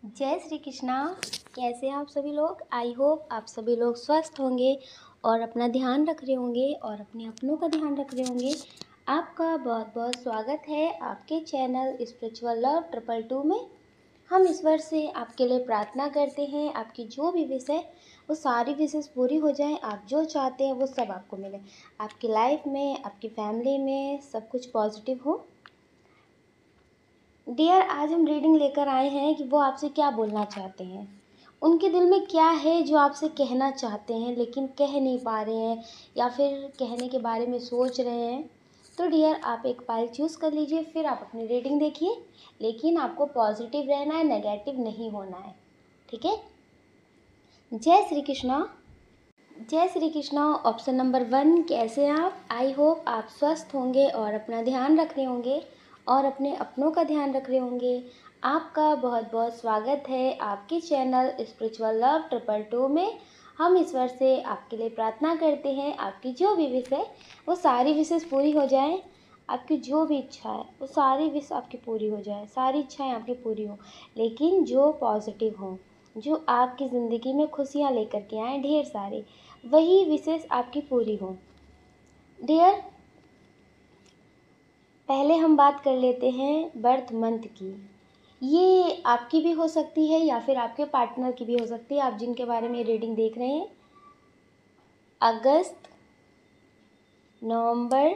जय श्री कृष्णा। कैसे हैं आप सभी लोग। आई होप आप सभी लोग स्वस्थ होंगे और अपना ध्यान रख रहे होंगे और अपने अपनों का ध्यान रख रहे होंगे। आपका बहुत बहुत स्वागत है आपके चैनल स्पिरिचुअल लव 222 में। हम ईश्वर से आपके लिए प्रार्थना करते हैं, आपकी जो भी विश है वो सारी विशेष पूरी हो जाएं। आप जो चाहते हैं वो सब आपको मिले, आपकी लाइफ में, आपकी फैमिली में सब कुछ पॉजिटिव हो। डियर, आज हम रीडिंग लेकर आए हैं कि वो आपसे क्या बोलना चाहते हैं, उनके दिल में क्या है जो आपसे कहना चाहते हैं लेकिन कह नहीं पा रहे हैं या फिर कहने के बारे में सोच रहे हैं। तो डियर, आप एक फाइल चूज़ कर लीजिए, फिर आप अपनी रीडिंग देखिए, लेकिन आपको पॉजिटिव रहना है, नेगेटिव नहीं होना है, ठीक है। जय श्री कृष्णा। जय श्री कृष्णा। ऑप्शन नंबर 1, कैसे हैं आप। आई होप आप स्वस्थ होंगे और अपना ध्यान रख रहे होंगे और अपने अपनों का ध्यान रख रहे होंगे। आपका बहुत बहुत स्वागत है आपके चैनल स्पिरिचुअल लव 222 में। हम ईश्वर से आपके लिए प्रार्थना करते हैं, आपकी जो भी विश है वो सारी विशेष पूरी हो जाए। आपकी जो भी इच्छा है वो सारी विश आपकी पूरी हो जाए, सारी इच्छाएं आपकी पूरी हो, लेकिन जो पॉजिटिव हों, जो आपकी ज़िंदगी में खुशियाँ लेकर के आएँ ढेर सारी, वही विशेष आपकी पूरी हो। डियर, पहले हम बात कर लेते हैं बर्थ मंथ की। ये आपकी भी हो सकती है या फिर आपके पार्टनर की भी हो सकती है, आप जिनके बारे में रीडिंग देख रहे हैं। अगस्त, नवंबर,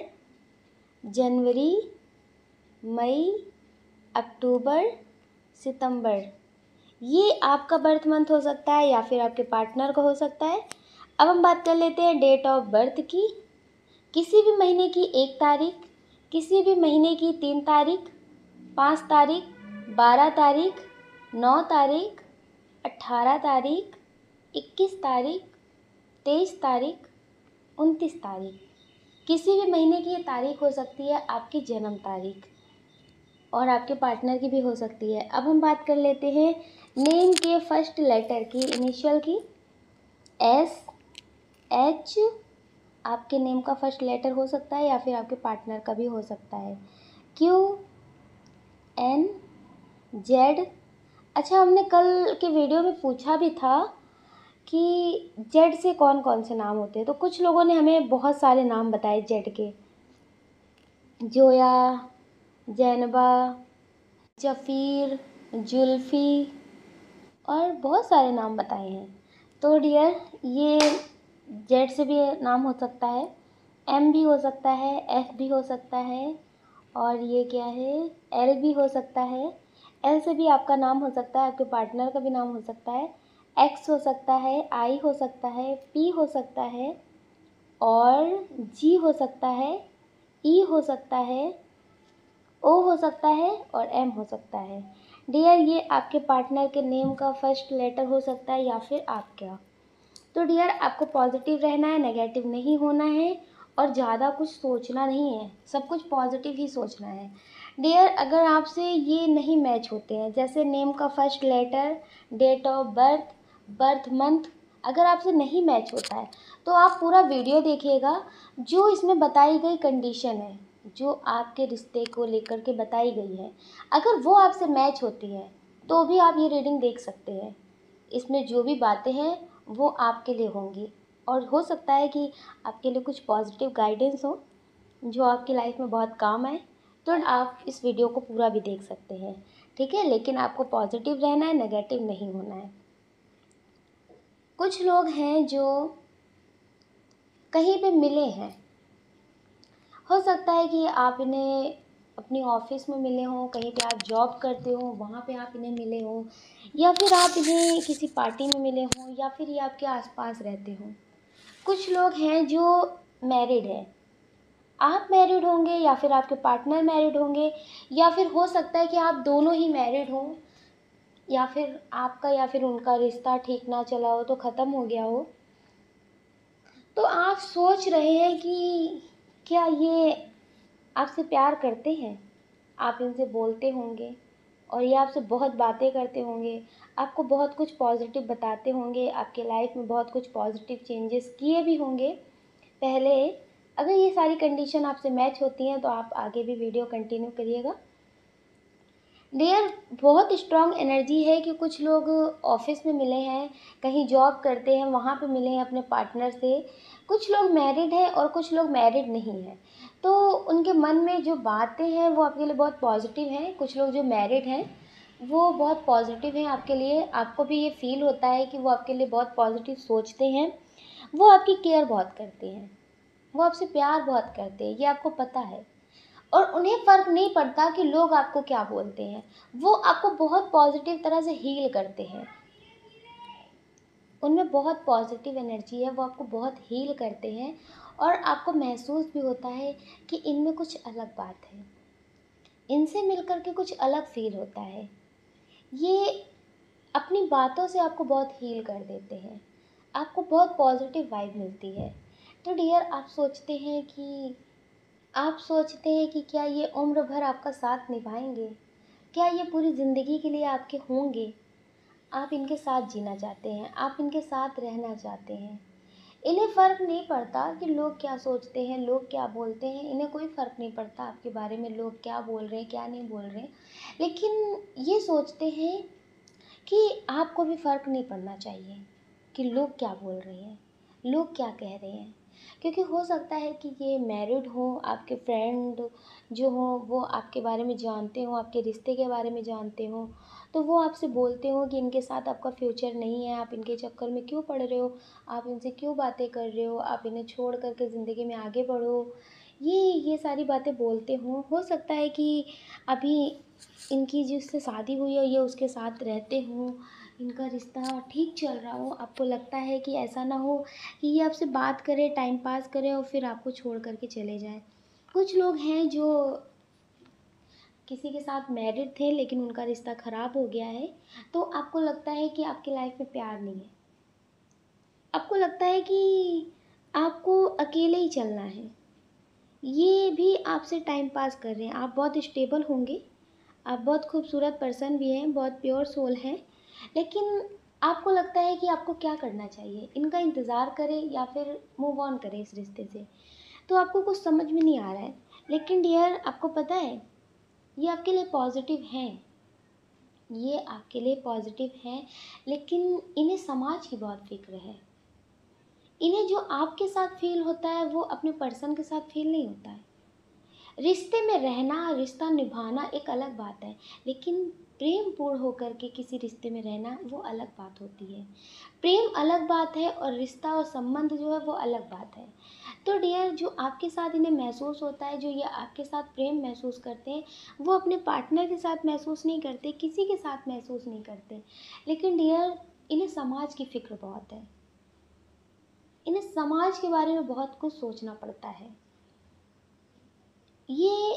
जनवरी, मई, अक्टूबर, सितंबर, ये आपका बर्थ मंथ हो सकता है या फिर आपके पार्टनर का हो सकता है। अब हम बात कर लेते हैं डेट ऑफ बर्थ की। किसी भी महीने की 1 तारीख, किसी भी महीने की 3 तारीख, 5 तारीख, 12 तारीख, 9 तारीख, 18 तारीख, 21 तारीख, 23 तारीख, 29 तारीख, किसी भी महीने की ये तारीख हो सकती है आपकी जन्म तारीख, और आपके पार्टनर की भी हो सकती है। अब हम बात कर लेते हैं नेम के फर्स्ट लेटर की, इनिशियल की। एस, एच आपके नेम का फर्स्ट लेटर हो सकता है या फिर आपके पार्टनर का भी हो सकता है। Q, N, Z. अच्छा, हमने कल के वीडियो में पूछा भी था कि जेड से कौन कौन से नाम होते हैं, तो कुछ लोगों ने हमें बहुत सारे नाम बताए जेड के। जोया, जैनबा, जफ़ीर, जुल्फ़ी और बहुत सारे नाम बताए हैं। तो डियर, ये जेड से भी नाम हो सकता है, एम भी हो सकता है, एफ भी हो सकता है, और ये क्या है, एल भी हो सकता है। एल से भी आपका नाम हो सकता है, आपके पार्टनर का भी नाम हो सकता है। एक्स हो सकता है, आई हो सकता है, पी हो सकता है, और जी हो सकता है, ई हो सकता है, ओ हो सकता है, और एम हो सकता है। डियर, ये आपके पार्टनर के नेम का फर्स्ट लेटर हो सकता है या फिर आपका। तो डियर, आपको पॉजिटिव रहना है, नेगेटिव नहीं होना है और ज़्यादा कुछ सोचना नहीं है, सब कुछ पॉजिटिव ही सोचना है। डियर, अगर आपसे ये नहीं मैच होते हैं, जैसे नेम का first letter, date of birth, birth month, अगर आपसे नहीं मैच होता है तो आप पूरा वीडियो देखिएगा। जो इसमें बताई गई कंडीशन है, जो आपके रिश्ते को लेकर के बताई गई है, अगर वो आपसे मैच होती है तो भी आप ये रीडिंग देख सकते हैं। इसमें जो भी बातें हैं वो आपके लिए होंगी, और हो सकता है कि आपके लिए कुछ पॉजिटिव गाइडेंस हो जो आपकी लाइफ में बहुत काम आए। तो आप इस वीडियो को पूरा भी देख सकते हैं, ठीक है, लेकिन आपको पॉजिटिव रहना है, नेगेटिव नहीं होना है। कुछ लोग हैं जो कहीं पे मिले हैं, हो सकता है कि आप इन्हें अपनी ऑफिस में मिले हों, कहीं पे आप जॉब करते हो वहाँ पे आप इन्हें मिले हों, या फिर आप इन्हें किसी पार्टी में मिले हों, या फिर ये आपके आसपास रहते हों। कुछ लोग हैं जो मैरिड हैं, आप मैरिड होंगे या फिर आपके पार्टनर मैरिड होंगे, या फिर हो सकता है कि आप दोनों ही मैरिड हों, या फिर आपका या फिर उनका रिश्ता ठीक ना चला हो तो ख़त्म हो गया हो। तो आप सोच रहे हैं कि क्या ये आपसे प्यार करते हैं, आप इनसे बोलते होंगे और ये आपसे बहुत बातें करते होंगे, आपको बहुत कुछ पॉजिटिव बताते होंगे, आपके लाइफ में बहुत कुछ पॉजिटिव चेंजेस किए भी होंगे पहले। अगर ये सारी कंडीशन आपसे मैच होती हैं तो आप आगे भी वीडियो कंटिन्यू करिएगा। डियर, बहुत स्ट्रॉन्ग एनर्जी है कि कुछ लोग ऑफिस में मिले हैं, कहीं जॉब करते हैं वहाँ पे मिले हैं अपने पार्टनर से। कुछ लोग मैरिड हैं और कुछ लोग मैरिड नहीं हैं। तो उनके मन में जो बातें हैं वो आपके लिए बहुत पॉजिटिव हैं। कुछ लोग जो मैरिड हैं वो बहुत पॉजिटिव हैं आपके लिए। आपको भी ये फ़ील होता है कि वो आपके लिए बहुत पॉजिटिव सोचते हैं। वो आपकी केयर बहुत करते हैं, वो आपसे प्यार बहुत करते हैं, ये आपको पता है। और उन्हें फ़र्क नहीं पड़ता कि लोग आपको क्या बोलते हैं। वो आपको बहुत पॉजिटिव तरह से हील करते हैं। उनमें बहुत पॉजिटिव एनर्जी है, वो आपको बहुत हील करते हैं। और आपको महसूस भी होता है कि इनमें कुछ अलग बात है, इनसे मिलकर के कुछ अलग फ़ील होता है। ये अपनी बातों से आपको बहुत हील कर देते हैं, आपको बहुत पॉजिटिव वाइब मिलती है। तो डियर, आप सोचते हैं कि क्या ये उम्र भर आपका साथ निभाएंगे? क्या ये पूरी ज़िंदगी के लिए आपके होंगे? आप इनके साथ जीना चाहते हैं, आप इनके साथ रहना चाहते हैं। इन्हें फ़र्क नहीं पड़ता कि लोग क्या सोचते हैं, लोग क्या बोलते हैं। इन्हें कोई फ़र्क नहीं पड़ता आपके बारे में लोग क्या बोल रहे हैं, क्या नहीं बोल रहे हैं। लेकिन ये सोचते हैं कि आपको भी फ़र्क नहीं पड़ना चाहिए कि लोग क्या बोल रहे हैं, लोग क्या कह रहे हैं। क्योंकि हो सकता है कि ये मैरिड हो, आपके फ्रेंड जो हो वो आपके बारे में जानते हो, आपके रिश्ते के बारे में जानते हो, तो वो आपसे बोलते हो कि इनके साथ आपका फ्यूचर नहीं है, आप इनके चक्कर में क्यों पड़ रहे हो, आप इनसे क्यों बातें कर रहे हो, आप इन्हें छोड़ कर के ज़िंदगी में आगे बढ़ो। ये सारी बातें बोलते हों। हो सकता है कि अभी इनकी जिससे शादी हुई है ये उसके साथ रहते हों, इनका रिश्ता ठीक चल रहा हो। आपको लगता है कि ऐसा ना हो कि ये आपसे बात करे, टाइम पास करे और फिर आपको छोड़ कर के चले जाएँ। कुछ लोग हैं जो किसी के साथ मैरिड थे लेकिन उनका रिश्ता ख़राब हो गया है, तो आपको लगता है कि आपकी लाइफ में प्यार नहीं है। आपको लगता है कि आपको अकेले ही चलना है। ये भी आपसे टाइम पास कर रहे हैं। आप बहुत स्टेबल होंगे, आप बहुत खूबसूरत पर्सन भी हैं, बहुत प्योर सोल हैं, लेकिन आपको लगता है कि आपको क्या करना चाहिए, इनका इंतज़ार करें या फिर मूव ऑन करें इस रिश्ते से। तो आपको कुछ समझ में नहीं आ रहा है। लेकिन डियर, आपको पता है ये आपके लिए पॉजिटिव हैं, ये आपके लिए पॉजिटिव हैं, लेकिन इन्हें समाज की बहुत फिक्र है। इन्हें जो आपके साथ फील होता है वो अपने पर्सन के साथ फील नहीं होता है। रिश्ते में रहना, रिश्ता निभाना एक अलग बात है, लेकिन प्रेम पूर्ण होकर के किसी रिश्ते में रहना वो अलग बात होती है। प्रेम अलग बात है और रिश्ता और संबंध जो है वो अलग बात है। तो डियर, जो आपके साथ इन्हें महसूस होता है, जो ये आपके साथ प्रेम महसूस करते हैं, वो अपने पार्टनर के साथ महसूस नहीं करते, किसी के साथ महसूस नहीं करते। लेकिन डियर, इन्हें समाज की फ़िक्र बहुत है। इन्हें समाज के बारे में बहुत कुछ सोचना पड़ता है। ये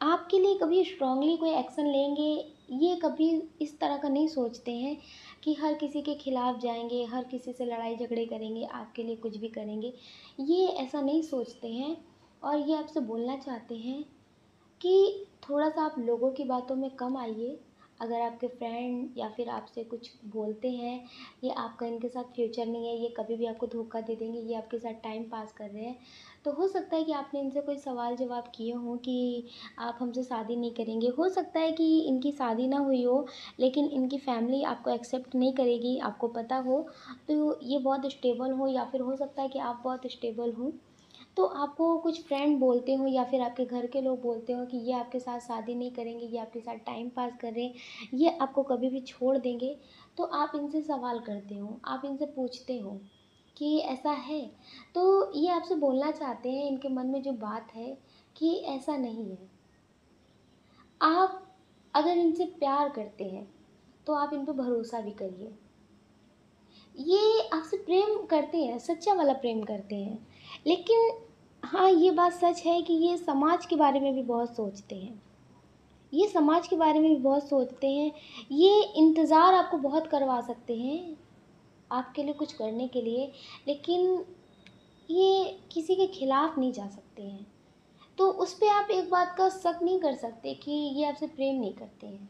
आपके लिए कभी स्ट्रांगली कोई एक्शन लेंगे, ये कभी इस तरह का नहीं सोचते हैं कि हर किसी के खिलाफ जाएंगे, हर किसी से लड़ाई झगड़े करेंगे, आपके लिए कुछ भी करेंगे। ये ऐसा नहीं सोचते हैं। और ये आपसे बोलना चाहते हैं कि थोड़ा-सा आप लोगों की बातों में कम आइए। अगर आपके फ्रेंड या फिर आपसे कुछ बोलते हैं, ये आपका इनके साथ फ्यूचर नहीं है, ये कभी भी आपको धोखा दे देंगे, ये आपके साथ टाइम पास कर रहे हैं, तो हो सकता है कि आपने इनसे कोई सवाल जवाब किए हों कि आप हमसे शादी नहीं करेंगे। हो सकता है कि इनकी शादी ना हुई हो, लेकिन इनकी फैमिली आपको एक्सेप्ट नहीं करेगी, आपको पता हो। तो ये बहुत स्टेबल हो या फिर हो सकता है कि आप बहुत स्टेबल हों। तो आपको कुछ फ्रेंड बोलते हो या फिर आपके घर के लोग बोलते हो कि ये आपके साथ शादी नहीं करेंगे, ये आपके साथ टाइम पास कर रहे हैं, ये आपको कभी भी छोड़ देंगे, तो आप इनसे सवाल करते हो, आप इनसे पूछते हो कि ऐसा है। तो ये आपसे बोलना चाहते हैं, इनके मन में जो बात है कि ऐसा नहीं है। आप अगर इनसे प्यार करते हैं तो आप इन पे भरोसा भी करिए। ये आपसे प्रेम करते हैं, सच्चा वाला प्रेम करते हैं, लेकिन हाँ, ये बात सच है कि ये समाज के बारे में भी बहुत सोचते हैं। ये समाज के बारे में भी बहुत सोचते हैं। ये इंतज़ार आपको बहुत करवा सकते हैं, आपके लिए कुछ करने के लिए, लेकिन ये किसी के खिलाफ़ नहीं जा सकते हैं। तो उस पे आप एक बात का शक नहीं कर सकते कि ये आपसे प्रेम नहीं करते हैं।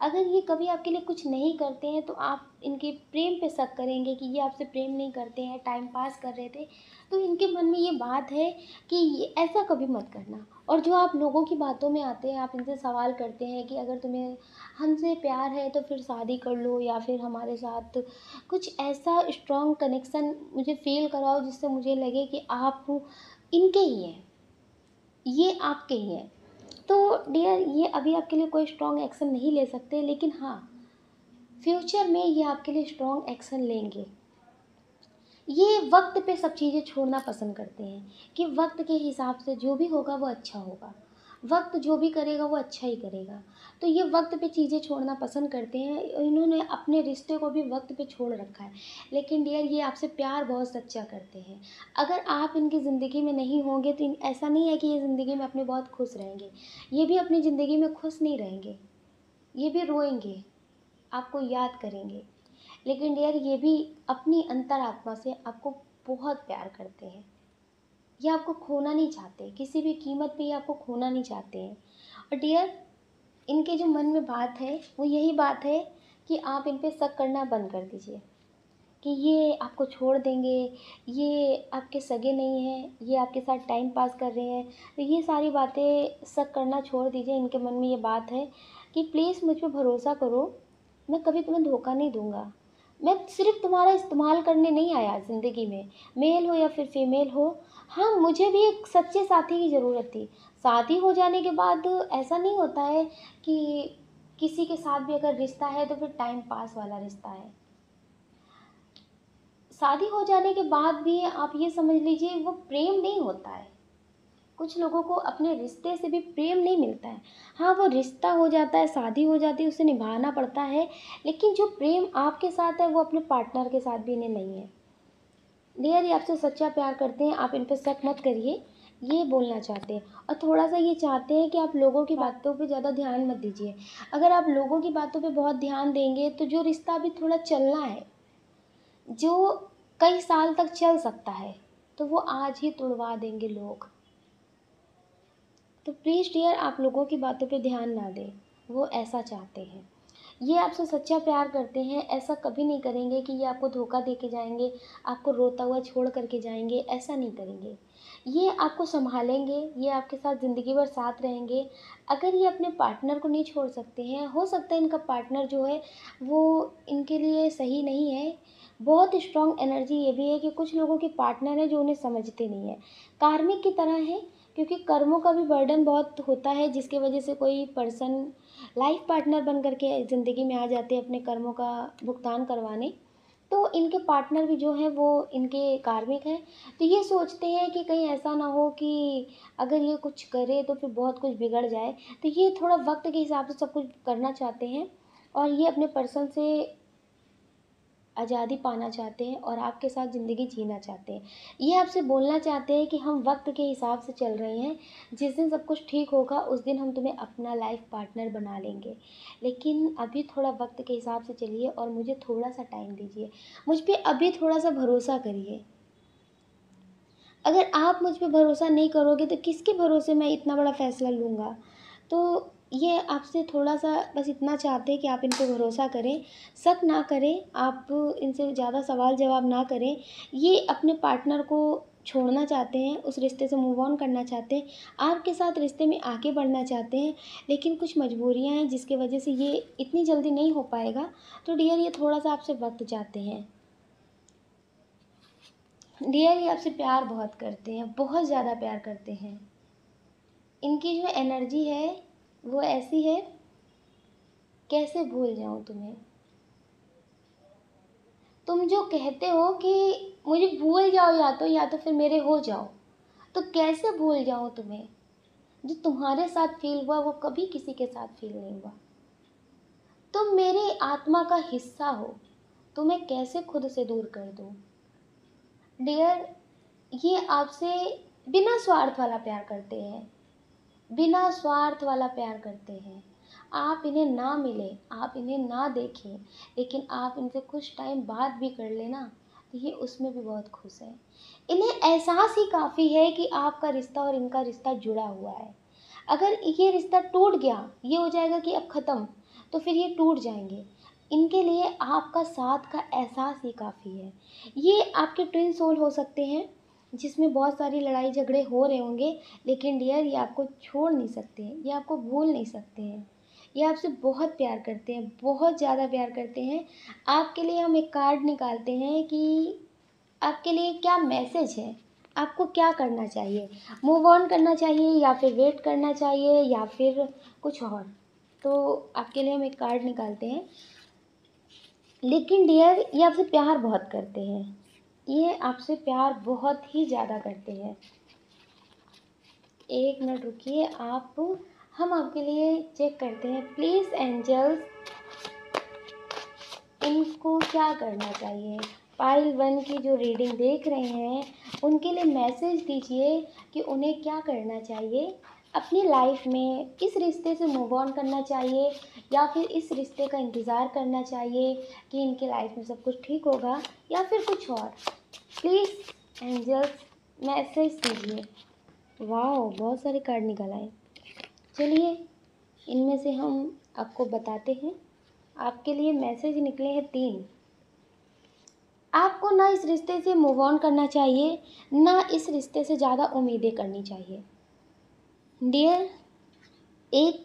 अगर ये कभी आपके लिए कुछ नहीं करते हैं तो आप इनके प्रेम पे शक करेंगे कि ये आपसे प्रेम नहीं करते हैं, टाइम पास कर रहे थे। तो इनके मन में ये बात है कि ये ऐसा कभी मत करना। और जो आप लोगों की बातों में आते हैं, आप इनसे सवाल करते हैं कि अगर तुम्हें हमसे प्यार है तो फिर शादी कर लो, या फिर हमारे साथ कुछ ऐसा स्ट्रॉन्ग कनेक्शन मुझे फ़ील कराओ जिससे मुझे लगे कि आप इनके ही हैं, ये आपके ही हैं। तो डियर, ये अभी आपके लिए कोई स्ट्रॉन्ग एक्शन नहीं ले सकते, लेकिन हाँ, फ्यूचर में ये आपके लिए स्ट्रॉन्ग एक्शन लेंगे। ये वक्त पे सब चीज़ें छोड़ना पसंद करते हैं कि वक्त के हिसाब से जो भी होगा वो अच्छा होगा, वक्त जो भी करेगा वो अच्छा ही करेगा। तो ये वक्त पे चीज़ें छोड़ना पसंद करते हैं। इन्होंने अपने रिश्ते को भी वक्त पे छोड़ रखा है। लेकिन डियर, ये आपसे प्यार बहुत सच्चा करते हैं। अगर आप इनकी ज़िंदगी में नहीं होंगे तो ऐसा नहीं है कि ये ज़िंदगी में अपने बहुत खुश रहेंगे। ये भी अपनी ज़िंदगी में खुश नहीं रहेंगे, ये भी रोएंगे, आपको याद करेंगे। लेकिन डियर, ये भी अपनी अंतरात्मा से आपको बहुत प्यार करते हैं। ये आपको खोना नहीं चाहते, किसी भी कीमत पे ये आपको खोना नहीं चाहते हैं। और डियर, इनके जो मन में बात है वो यही बात है कि आप इन पे शक करना बंद कर दीजिए कि ये आपको छोड़ देंगे, ये आपके सगे नहीं हैं, ये आपके साथ टाइम पास कर रहे हैं। तो ये सारी बातें शक करना छोड़ दीजिए। इनके मन में ये बात है कि प्लीज़ मुझ पे भरोसा करो, मैं कभी तुम्हें धोखा नहीं दूँगा। मैं सिर्फ़ तुम्हारा इस्तेमाल करने नहीं आया ज़िंदगी में, मेल हो या फिर फीमेल हो। हाँ, मुझे भी एक सच्चे साथी की ज़रूरत थी। शादी हो जाने के बाद ऐसा नहीं होता है कि किसी के साथ भी अगर रिश्ता है तो फिर टाइम पास वाला रिश्ता है। शादी हो जाने के बाद भी आप ये समझ लीजिए वो प्रेम नहीं होता है। कुछ लोगों को अपने रिश्ते से भी प्रेम नहीं मिलता है। हाँ, वो रिश्ता हो जाता है, शादी हो जाती है, उसे निभाना पड़ता है, लेकिन जो प्रेम आपके साथ है वो अपने पार्टनर के साथ भी इन्हें नहीं है। डियर, ये आपसे सच्चा प्यार करते हैं, आप इन पर शक मत करिए, ये बोलना चाहते हैं। और थोड़ा-सा ये चाहते हैं कि आप लोगों की बातों पे ज़्यादा ध्यान मत दीजिए। अगर आप लोगों की बातों पे बहुत ध्यान देंगे तो जो रिश्ता अभी थोड़ा चलना है, जो कई साल तक चल सकता है, तो वो आज ही तुड़वा देंगे लोग। तो प्लीज़ डियर, आप लोगों की बातों पे ध्यान ना दें, वो ऐसा चाहते हैं। ये आपसे सच्चा प्यार करते हैं, ऐसा कभी नहीं करेंगे कि ये आपको धोखा दे के जाएँगे, आपको रोता हुआ छोड़ कर के जाएँगे, ऐसा नहीं करेंगे। ये आपको सँभालेंगे, ये आपके साथ ज़िंदगी भर साथ रहेंगे। अगर ये अपने पार्टनर को नहीं छोड़ सकते हैं, हो सकता है इनका पार्टनर जो है वो इनके लिए सही नहीं है। बहुत स्ट्रॉन्ग एनर्जी ये भी है कि कुछ लोगों के पार्टनर हैं जो उन्हें समझते नहीं हैं। कार्मिक की तरह हैं, क्योंकि कर्मों का भी बर्डन बहुत होता है, जिसकी वजह से कोई पर्सन लाइफ पार्टनर बन कर के ज़िंदगी में आ जाते हैं अपने कर्मों का भुगतान करवाने। तो इनके पार्टनर भी जो हैं वो इनके कार्मिक हैं। तो ये सोचते हैं कि कहीं ऐसा ना हो कि अगर ये कुछ करे तो फिर बहुत कुछ बिगड़ जाए। तो ये थोड़ा वक्त के हिसाब से सब कुछ करना चाहते हैं, और ये अपने पर्सन से आज़ादी पाना चाहते हैं और आपके साथ ज़िंदगी जीना चाहते हैं। ये आपसे बोलना चाहते हैं कि हम वक्त के हिसाब से चल रहे हैं, जिस दिन सब कुछ ठीक होगा उस दिन हम तुम्हें अपना लाइफ पार्टनर बना लेंगे। लेकिन अभी थोड़ा वक्त के हिसाब से चलिए और मुझे थोड़ा-सा टाइम दीजिए। मुझ पे अभी थोड़ा-सा भरोसा करिए। अगर आप मुझ पे भरोसा नहीं करोगे तो किसके भरोसे मैं इतना बड़ा फ़ैसला लूँगा? तो ये आपसे थोड़ा-सा बस इतना चाहते हैं कि आप इन पे भरोसा करें, शक ना करें, आप इनसे ज़्यादा सवाल-जवाब ना करें। ये अपने पार्टनर को छोड़ना चाहते हैं, उस रिश्ते से मूव ऑन करना चाहते हैं, आपके साथ रिश्ते में आगे बढ़ना चाहते हैं, लेकिन कुछ मजबूरियाँ हैं जिसकी वजह से ये इतनी जल्दी नहीं हो पाएगा। तो डियर, ये थोड़ा-सा आपसे वक़्त चाहते हैं। डियर, ये आपसे प्यार बहुत करते हैं, बहुत ज़्यादा प्यार करते हैं। इनकी जो एनर्जी है वो ऐसी है, कैसे भूल जाऊँ तुम्हें? तुम जो कहते हो कि मुझे भूल जाओ, या तो फिर मेरे हो जाओ, तो कैसे भूल जाऊँ तुम्हें? जो तुम्हारे साथ फ़ील हुआ वो कभी किसी के साथ फ़ील नहीं हुआ। तुम मेरी आत्मा का हिस्सा हो, तुम्हें कैसे खुद से दूर कर दूँ? डियर, ये आपसे बिना स्वार्थ वाला प्यार करते हैं, बिना स्वार्थ वाला प्यार करते हैं। आप इन्हें ना मिलें, आप इन्हें ना देखें, लेकिन आप इनसे कुछ टाइम बाद भी कर लें ना, तो ये उसमें भी बहुत खुश हैं। इन्हें एहसास ही काफ़ी है कि आपका रिश्ता और इनका रिश्ता जुड़ा हुआ है। अगर ये रिश्ता टूट गया, ये हो जाएगा कि अब ख़त्म, तो फिर ये टूट जाएँगे। इनके लिए आपका साथ का एहसास ही काफ़ी है। ये आपके ट्विन सोल हो सकते हैं, जिसमें बहुत सारी लड़ाई झगड़े हो रहे होंगे, लेकिन डियर ये आपको छोड़ नहीं सकते हैं, ये आपको भूल नहीं सकते हैं। ये आपसे बहुत प्यार करते हैं, बहुत ज़्यादा प्यार करते हैं। आपके लिए हम एक कार्ड निकालते हैं कि आपके लिए क्या मैसेज है, आपको क्या करना चाहिए, मूव ऑन करना चाहिए या फिर वेट करना चाहिए या फिर कुछ और। तो आपके लिए हम एक कार्ड निकालते हैं। लेकिन डियर ये आपसे प्यार बहुत करते हैं, ये आपसे प्यार बहुत ही ज़्यादा करते हैं। एक मिनट रुकिए आप, हम आपके लिए चेक करते हैं। प्लीज़ एंजल्स, इनको क्या करना चाहिए। पाइल 1 की जो रीडिंग देख रहे हैं उनके लिए मैसेज दीजिए कि उन्हें क्या करना चाहिए अपनी लाइफ में। इस रिश्ते से मूव ऑन करना चाहिए या फिर इस रिश्ते का इंतज़ार करना चाहिए कि इनके लाइफ में सब कुछ ठीक होगा, या फिर कुछ और। प्लीज़ एंजल्स मैसेज दीजिए। वाह, बहुत सारे कार्ड निकल आए। चलिए इनमें से हम आपको बताते हैं। आपके लिए मैसेज निकले हैं 3। आपको ना इस रिश्ते से मूव ऑन करना चाहिए, ना इस रिश्ते से ज़्यादा उम्मीदें करनी चाहिए। डियर, एक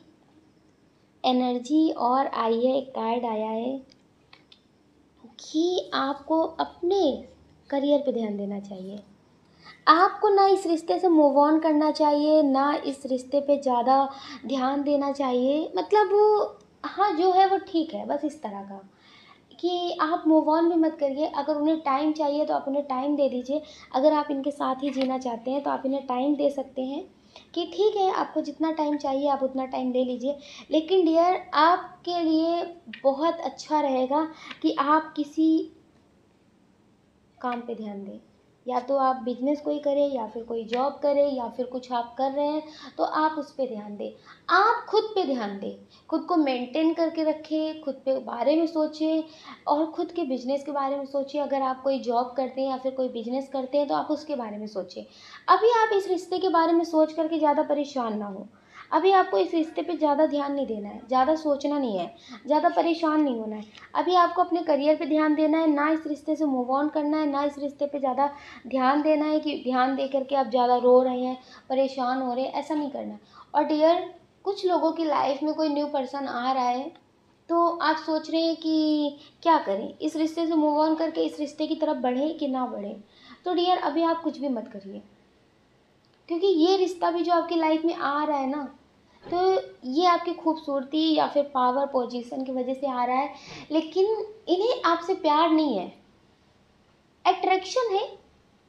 एनर्जी और आई है, एक कार्ड आया है कि आपको अपने करियर पे ध्यान देना चाहिए। आपको ना इस रिश्ते से मूव ऑन करना चाहिए, ना इस रिश्ते पे ज़्यादा ध्यान देना चाहिए। मतलब हाँ, जो है वो ठीक है, बस इस तरह का कि आप मूव ऑन भी मत करिए। अगर उन्हें टाइम चाहिए तो आप उन्हें टाइम दे दीजिए। अगर आप इनके साथ ही जीना चाहते हैं तो आप इन्हें टाइम दे सकते हैं कि ठीक है, आपको जितना टाइम चाहिए आप उतना टाइम ले लीजिए। लेकिन डियर, आपके लिए बहुत अच्छा रहेगा कि आप किसी काम पे ध्यान दें। या तो आप बिजनेस कोई करें या फिर कोई जॉब करें या फिर कुछ आप कर रहे हैं तो आप उस पे ध्यान दें। आप खुद पे ध्यान दें, खुद को मेंटेन करके रखें, खुद पे बारे में सोचें और खुद के बिजनेस के बारे में सोचिए। अगर आप कोई जॉब करते हैं या फिर कोई बिजनेस करते हैं तो आप उसके बारे में सोचें। अभी आप इस रिश्ते के बारे में सोच करके ज़्यादा परेशान ना हो। अभी आपको इस रिश्ते पे ज़्यादा ध्यान नहीं देना है, ज़्यादा सोचना नहीं है, ज़्यादा परेशान नहीं होना है। अभी आपको अपने करियर पे ध्यान देना है, ना इस रिश्ते से मूव ऑन करना है, ना इस रिश्ते पे ज़्यादा ध्यान देना है कि ध्यान दे करके आप ज़्यादा रो रहे हैं, परेशान हो रहे हैं, ऐसा नहीं करना। और डियर, कुछ लोगों की लाइफ में कोई न्यू पर्सन आ रहा है तो आप सोच रहे हैं कि क्या करें, इस रिश्ते से मूव ऑन करके इस रिश्ते की तरफ बढ़ें कि ना बढ़ें। तो डियर, अभी आप कुछ भी मत करिए, क्योंकि ये रिश्ता भी जो आपकी लाइफ में आ रहा है ना, तो ये आपकी खूबसूरती या फिर पावर पोजीशन की वजह से आ रहा है। लेकिन इन्हें आपसे प्यार नहीं है, अट्रैक्शन है,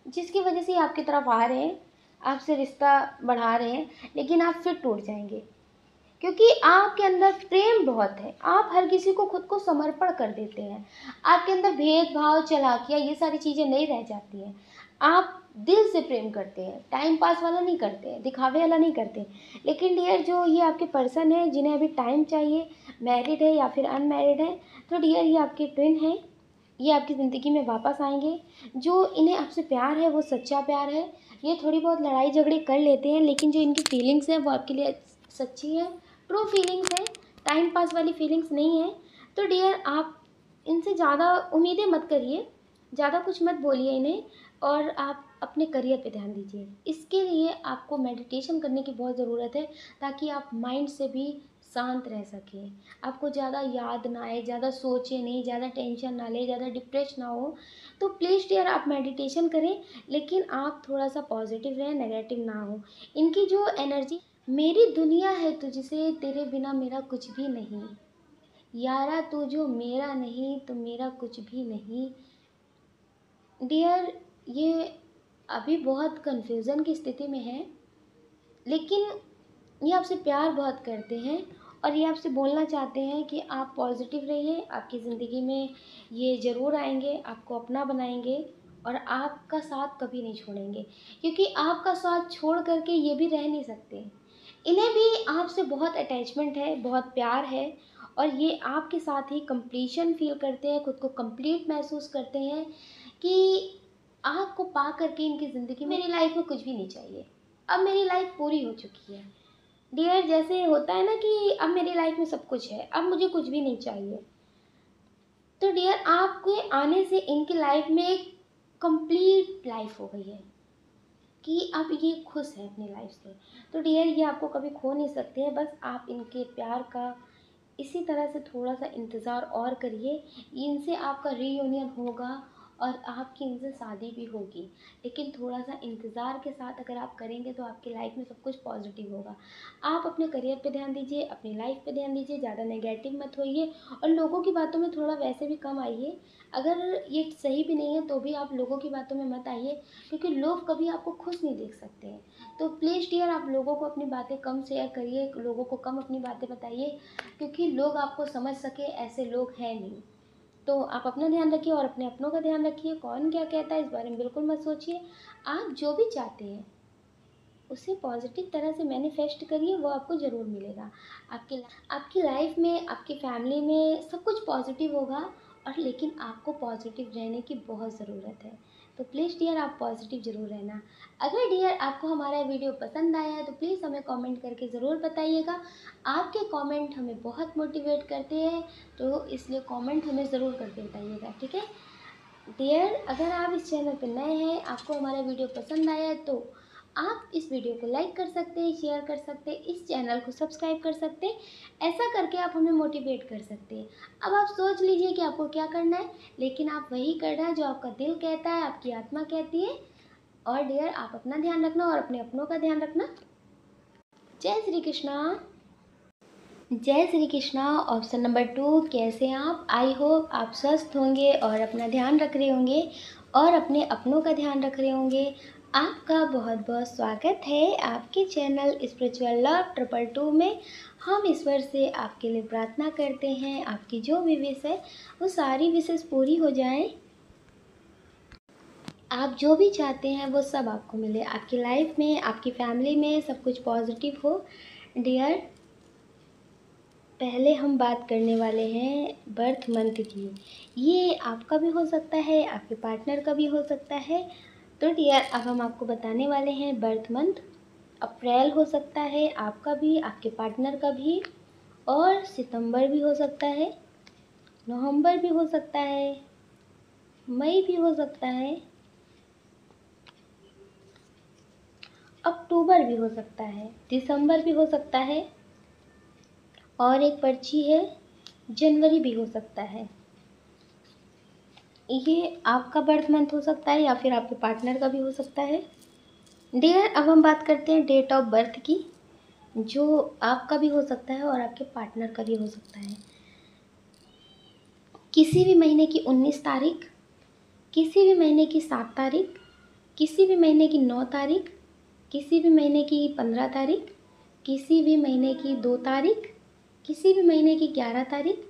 जिसकी वजह से ये आपकी तरफ आ रहे हैं, आपसे रिश्ता बढ़ा रहे हैं। लेकिन आप फिर टूट जाएंगे, क्योंकि आपके अंदर प्रेम बहुत है। आप हर किसी को खुद को समर्पण कर देते हैं। आपके अंदर भेदभाव, चालाकियाँ, ये सारी चीज़ें नहीं रह जाती हैं। आप दिल से प्रेम करते हैं, टाइम पास वाला नहीं करते हैं, दिखावे वाला नहीं करते। लेकिन डियर, जो ये आपके पर्सन है जिन्हें अभी टाइम चाहिए, मैरिड है या फिर अनमैरिड है, तो डियर ये आपके ट्विन है। ये आपकी ज़िंदगी में वापस आएंगे। जो इन्हें आपसे प्यार है वो सच्चा प्यार है। ये थोड़ी बहुत लड़ाई झगड़े कर लेते हैं, लेकिन जो इनकी फीलिंग्स हैं वो आपके लिए सच्ची है, ट्रू फीलिंग्स है, टाइम पास वाली फीलिंग्स नहीं है। तो डियर, आप इनसे ज़्यादा उम्मीदें मत करिए, ज़्यादा कुछ मत बोलिए इन्हें, और आप अपने करियर पे ध्यान दीजिए। इसके लिए आपको मेडिटेशन करने की बहुत ज़रूरत है, ताकि आप माइंड से भी शांत रह सकें, आपको ज़्यादा याद ना आए, ज़्यादा सोचे नहीं, ज़्यादा टेंशन ना ले, ज़्यादा डिप्रेस ना हो। तो प्लीज़ डियर, आप मेडिटेशन करें, लेकिन आप थोड़ा सा पॉजिटिव रहें, नेगेटिव ना हो। इनकी जो एनर्जी, मेरी दुनिया है तुझसे, तेरे बिना मेरा कुछ भी नहीं, यारा तू जो मेरा नहीं तो मेरा कुछ भी नहीं। डियर, ये अभी बहुत कंफ्यूज़न की स्थिति में है, लेकिन ये आपसे प्यार बहुत करते हैं और ये आपसे बोलना चाहते हैं कि आप पॉजिटिव रहिए। आपकी ज़िंदगी में ये ज़रूर आएंगे, आपको अपना बनाएंगे और आपका साथ कभी नहीं छोड़ेंगे, क्योंकि आपका साथ छोड़ करके ये भी रह नहीं सकते। इन्हें भी आपसे बहुत अटैचमेंट है, बहुत प्यार है, और ये आपके साथ ही कंप्लीशन फील करते हैं, खुद को कंप्लीट महसूस करते हैं कि आपको पा करके इनकी ज़िंदगी में, मेरी लाइफ में कुछ भी नहीं चाहिए, अब मेरी लाइफ पूरी हो चुकी है। डियर, जैसे होता है ना कि अब मेरी लाइफ में सब कुछ है, अब मुझे कुछ भी नहीं चाहिए। तो डियर, आपके आने से इनकी लाइफ में एक कंप्लीट लाइफ हो गई है। कि अब ये खुश है अपनी लाइफ से। तो डियर ये आपको कभी खो नहीं सकते हैं, बस आप इनके प्यार का इसी तरह से थोड़ा सा इंतज़ार और करिए। इनसे आपका रीयूनियन होगा और आपकी इनसे शादी भी होगी, लेकिन थोड़ा सा इंतज़ार के साथ अगर आप करेंगे तो आपकी लाइफ में सब कुछ पॉजिटिव होगा। आप अपने करियर पे ध्यान दीजिए, अपनी लाइफ पे ध्यान दीजिए, ज़्यादा नेगेटिव मत होइए और लोगों की बातों में थोड़ा वैसे भी कम आइए। अगर ये सही भी नहीं है तो भी आप लोगों की बातों में मत आइए, क्योंकि लोग कभी आपको खुश नहीं देख सकते हैं। तो प्लीज़ डियर आप लोगों को अपनी बातें कम शेयर करिए, लोगों को कम अपनी बातें बताइए, क्योंकि लोग आपको समझ सके ऐसे लोग हैं नहीं। तो आप अपना ध्यान रखिए और अपने अपनों का ध्यान रखिए। कौन क्या कहता है इस बारे में बिल्कुल मत सोचिए। आप जो भी चाहते हैं उसे पॉजिटिव तरह से मैनिफेस्ट करिए, वो आपको ज़रूर मिलेगा। आपकी लाइफ में, आपकी फैमिली में सब कुछ पॉजिटिव होगा, और लेकिन आपको पॉजिटिव रहने की बहुत ज़रूरत है। तो प्लीज़ डियर आप पॉजिटिव ज़रूर रहना। अगर डियर आपको हमारा वीडियो पसंद आया है तो प्लीज़ हमें कमेंट करके ज़रूर बताइएगा। आपके कमेंट हमें बहुत मोटिवेट करते हैं, तो इसलिए कमेंट हमें ज़रूर करके बताइएगा, ठीक है डियर। अगर आप इस चैनल पर नए हैं, आपको हमारा वीडियो पसंद आया है तो आप इस वीडियो को लाइक कर सकते हैं, शेयर कर सकते हैं, इस चैनल को सब्सक्राइब कर सकते हैं। ऐसा करके आप हमें मोटिवेट कर सकते हैं। अब आप सोच लीजिए कि आपको क्या करना है, लेकिन आप वही करना है जो आपका दिल कहता है, आपकी आत्मा कहती है। और डियर आप अपना ध्यान रखना और अपने अपनों का ध्यान रखना। जय श्री कृष्णा। जय श्री कृष्णा। ऑप्शन नंबर 2, कैसे हैं आप? आई होप आप स्वस्थ होंगे और अपना ध्यान रख रहे होंगे और अपने अपनों का ध्यान रख रहे होंगे। आपका बहुत बहुत स्वागत है आपके चैनल स्पिरिचुअल लव 222 में। हम ईश्वर से आपके लिए प्रार्थना करते हैं, आपकी जो भी विश है वो सारी विशेष पूरी हो जाएं। आप जो भी चाहते हैं वो सब आपको मिले, आपकी लाइफ में, आपकी फैमिली में सब कुछ पॉजिटिव हो। डियर पहले हम बात करने वाले हैं बर्थ मंथ की। ये आपका भी हो सकता है, आपके पार्टनर का भी हो सकता है। तो डियर अब हम आपको बताने वाले हैं बर्थ मंथ। अप्रैल हो सकता है आपका भी, आपके पार्टनर का भी, और सितंबर भी हो सकता है, नवंबर भी हो सकता है, मई भी हो सकता है, अक्टूबर भी हो सकता है, दिसंबर भी हो सकता है, और एक पर्ची है जनवरी भी हो सकता है। ये आपका बर्थ मंथ हो सकता है या फिर आपके पार्टनर का भी हो सकता है। डियर अब हम बात करते हैं डेट ऑफ बर्थ की, जो आपका भी हो सकता है और आपके पार्टनर का भी हो सकता है। किसी भी महीने की 19 तारीख, किसी भी महीने की 7 तारीख, किसी भी महीने की 9 तारीख, किसी भी महीने की 15 तारीख, किसी भी महीने की 2 तारीख, किसी भी महीने की 11 तारीख,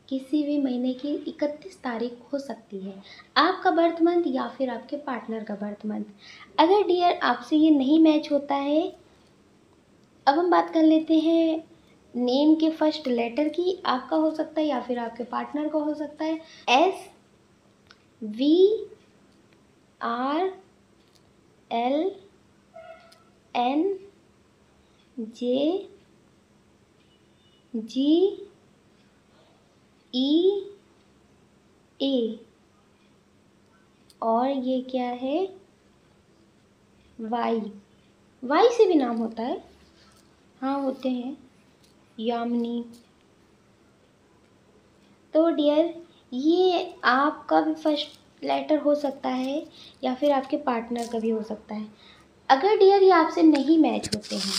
किसी भी महीने की 31 तारीख हो सकती है। आपका बर्थ मंथ या फिर आपके पार्टनर का बर्थ मंथ। अगर डियर आपसे ये नहीं मैच होता है, अब हम बात कर लेते हैं नेम के फर्स्ट लेटर की। आपका हो सकता है या फिर आपके पार्टनर का हो सकता है। SVRLNJGE, और ये क्या है? वाई। वाई से भी नाम होता है, हाँ होते हैं, यामिनी। तो डियर ये आपका भी फर्स्ट लेटर हो सकता है या फिर आपके पार्टनर का भी हो सकता है। अगर डियर ये आपसे नहीं मैच होते हैं,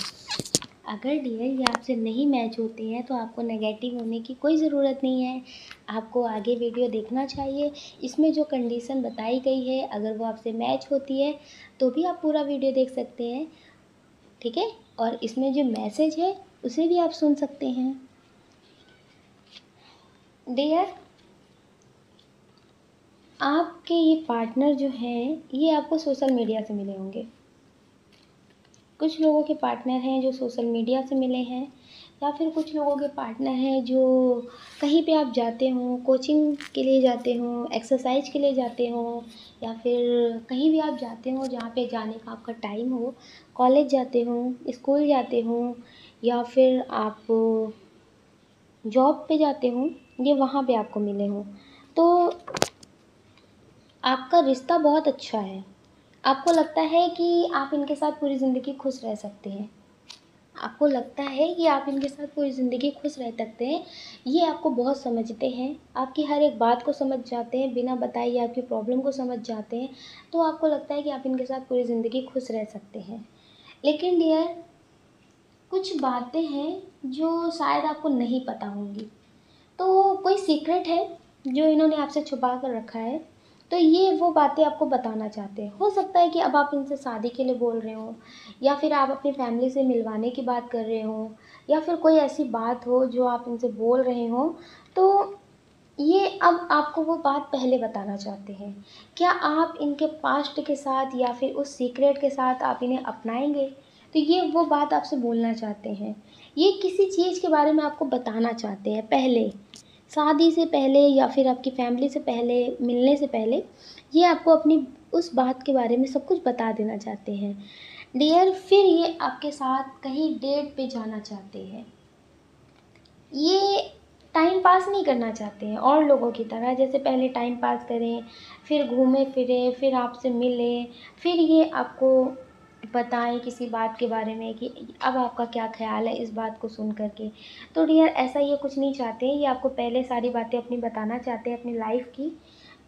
अगर डियर ये आपसे नहीं मैच होते हैं तो आपको नेगेटिव होने की कोई ज़रूरत नहीं है। आपको आगे वीडियो देखना चाहिए। इसमें जो कंडीशन बताई गई है अगर वो आपसे मैच होती है तो भी आप पूरा वीडियो देख सकते हैं, ठीक है। और इसमें जो मैसेज है उसे भी आप सुन सकते हैं। डियर आपके ये पार्टनर जो हैं ये आपको सोशल मीडिया से मिले होंगे। कुछ लोगों के पार्टनर हैं जो सोशल मीडिया से मिले हैं, या फिर कुछ लोगों के पार्टनर हैं जो कहीं पे आप जाते हो, कोचिंग के लिए जाते हो, एक्सरसाइज के लिए जाते हो, या फिर कहीं भी आप जाते हो जहाँ पे जाने का आपका टाइम हो, कॉलेज जाते हो, स्कूल जाते हो, या फिर आप जॉब पे जाते हो, ये वहाँ पे आपको मिले हों। तो आपका रिश्ता बहुत अच्छा है, आपको लगता है कि आप इनके साथ पूरी ज़िंदगी खुश रह सकते हैं। आपको लगता है कि आप इनके साथ पूरी ज़िंदगी खुश रह सकते हैं। ये आपको बहुत समझते हैं, आपकी हर एक बात को समझ जाते हैं, बिना बताए ये आपकी प्रॉब्लम को समझ जाते हैं। तो आपको लगता है कि आप इनके साथ पूरी ज़िंदगी खुश रह सकते हैं। लेकिन डियर, कुछ बातें हैं जो शायद आपको नहीं पता होंगी। तो कोई सीक्रेट है जो इन्होंने आपसे छुपा कर रखा है। तो ये वो बातें आपको बताना चाहते हैं। हो सकता है कि अब आप इनसे शादी के लिए बोल रहे हो, या फिर आप अपनी फैमिली से मिलवाने की बात कर रहे हो, या फिर कोई ऐसी बात हो जो आप इनसे बोल रहे हो। तो ये अब आपको वो बात पहले बताना चाहते हैं। क्या आप इनके पास्ट के साथ या फिर उस सीक्रेट के साथ आप इन्हें अपनाएंगे? तो ये वो बात आपसे बोलना चाहते हैं। ये किसी चीज़ के बारे में आपको बताना चाहते हैं पहले, शादी से पहले या फिर आपकी फैमिली से पहले, मिलने से पहले। ये आपको अपनी उस बात के बारे में सब कुछ बता देना चाहते हैं डियर। फिर ये आपके साथ कहीं डेट पे जाना चाहते हैं। ये टाइम पास नहीं करना चाहते हैं और लोगों की तरह, जैसे पहले टाइम पास करें, फिर घूमें फिरें, फिर आपसे मिलें, फिर ये आपको बताएं किसी बात के बारे में कि अब आपका क्या ख्याल है इस बात को सुन कर के। तो डियर, ऐसा ये कुछ नहीं चाहते हैं। ये आपको पहले सारी बातें अपनी बताना चाहते हैं अपनी लाइफ की।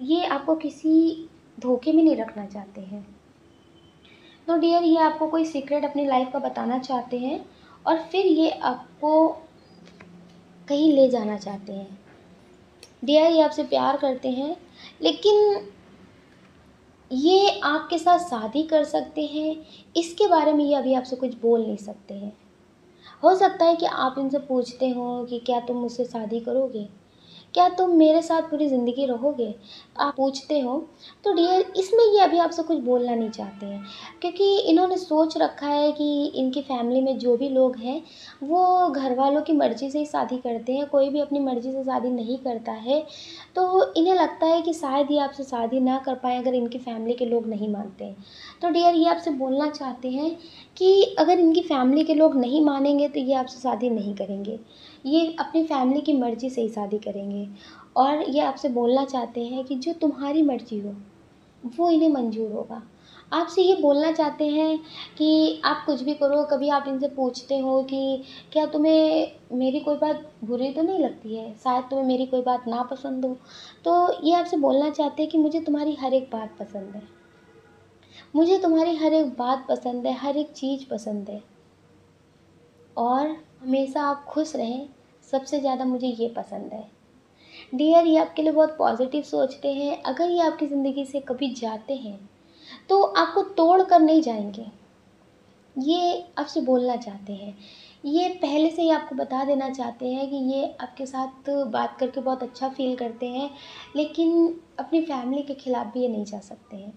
ये आपको किसी धोखे में नहीं रखना चाहते हैं। तो डियर, ये आपको कोई सीक्रेट अपनी लाइफ का बताना चाहते हैं, और फिर ये आपको कहीं ले जाना चाहते हैं। डियर, ये आपसे प्यार करते हैं, लेकिन ये आपके साथ शादी कर सकते हैं, इसके बारे में ये अभी आपसे कुछ बोल नहीं सकते हैं। हो सकता है कि आप इनसे पूछते हो कि क्या तुम मुझसे शादी करोगे, क्या तुम मेरे साथ पूरी ज़िंदगी रहोगे, आप पूछते हो। तो डियर, इसमें ये अभी आपसे कुछ बोलना नहीं चाहते हैं, क्योंकि इन्होंने सोच रखा है कि इनकी फैमिली में जो भी लोग हैं वो घर वालों की मर्ज़ी से ही शादी करते हैं, कोई भी अपनी मर्ज़ी से शादी नहीं करता है। तो इन्हें लगता है कि शायद ये आपसे शादी ना कर पाएँ अगर इनकी फैमिली के लोग नहीं मानते हैं। तो डियर, ये आपसे बोलना चाहते हैं कि अगर इनकी फैमिली के लोग नहीं मानेंगे तो ये आपसे शादी नहीं करेंगे। ये अपनी फैमिली की मर्ज़ी से ही शादी करेंगे। और ये आपसे बोलना चाहते हैं कि जो तुम्हारी मर्ज़ी हो वो इन्हें मंज़ूर होगा। आपसे ये बोलना चाहते हैं कि आप कुछ भी करो। कभी आप इनसे पूछते हो कि क्या तुम्हें मेरी कोई बात बुरी तो नहीं लगती है, शायद तुम्हें मेरी कोई बात नापसंद हो। तो ये आपसे बोलना चाहते हैं कि मुझे तुम्हारी हर एक बात पसंद है, मुझे तुम्हारी हर एक बात पसंद है, हर एक चीज़ पसंद है, और हमेशा आप खुश रहें, सबसे ज़्यादा मुझे ये पसंद है। डियर, ये आपके लिए बहुत पॉजिटिव सोचते हैं। अगर ये आपकी ज़िंदगी से कभी जाते हैं तो आपको तोड़ कर नहीं जाएंगे, ये आपसे बोलना चाहते हैं। ये पहले से ही आपको बता देना चाहते हैं कि ये आपके साथ बात करके बहुत अच्छा फ़ील करते हैं, लेकिन अपनी फैमिली के ख़िलाफ़ भी ये नहीं जा सकते हैं।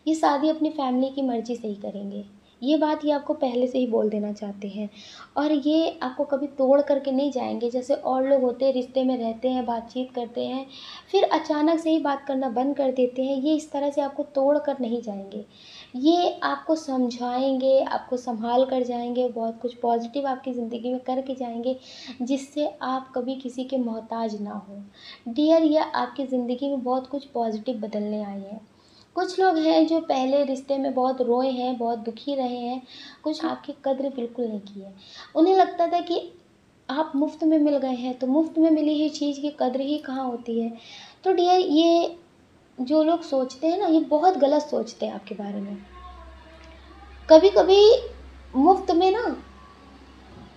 ये शादी अपनी फैमिली की मर्ज़ी से ही करेंगे। ये बात ये आपको पहले से ही बोल देना चाहते हैं, और ये आपको कभी तोड़ करके नहीं जाएँगे। जैसे और लोग होते हैं, रिश्ते में रहते हैं, बातचीत करते हैं, फिर अचानक से ही बात करना बंद कर देते हैं। ये इस तरह से आपको तोड़ कर नहीं जाएँगे। ये आपको समझाएँगे, आपको सँभाल कर जाएँगे, बहुत कुछ पॉज़िटिव आपकी ज़िंदगी में करके जाएँगे, जिससे आप कभी किसी के मोहताज ना हों। डियर, ये आपकी ज़िंदगी में बहुत कुछ पॉज़िटिव बदलने आए हैं। कुछ लोग हैं जो पहले रिश्ते में बहुत रोए हैं, बहुत दुखी रहे हैं, कुछ आपकी कद्र बिल्कुल नहीं की है। उन्हें लगता था कि आप मुफ़्त में मिल गए हैं, तो मुफ़्त में मिली हुई चीज़ की कद्र ही कहाँ होती है। तो डियर, ये जो लोग सोचते हैं ना, ये बहुत गलत सोचते हैं आपके बारे में। कभी-कभी मुफ़्त में ना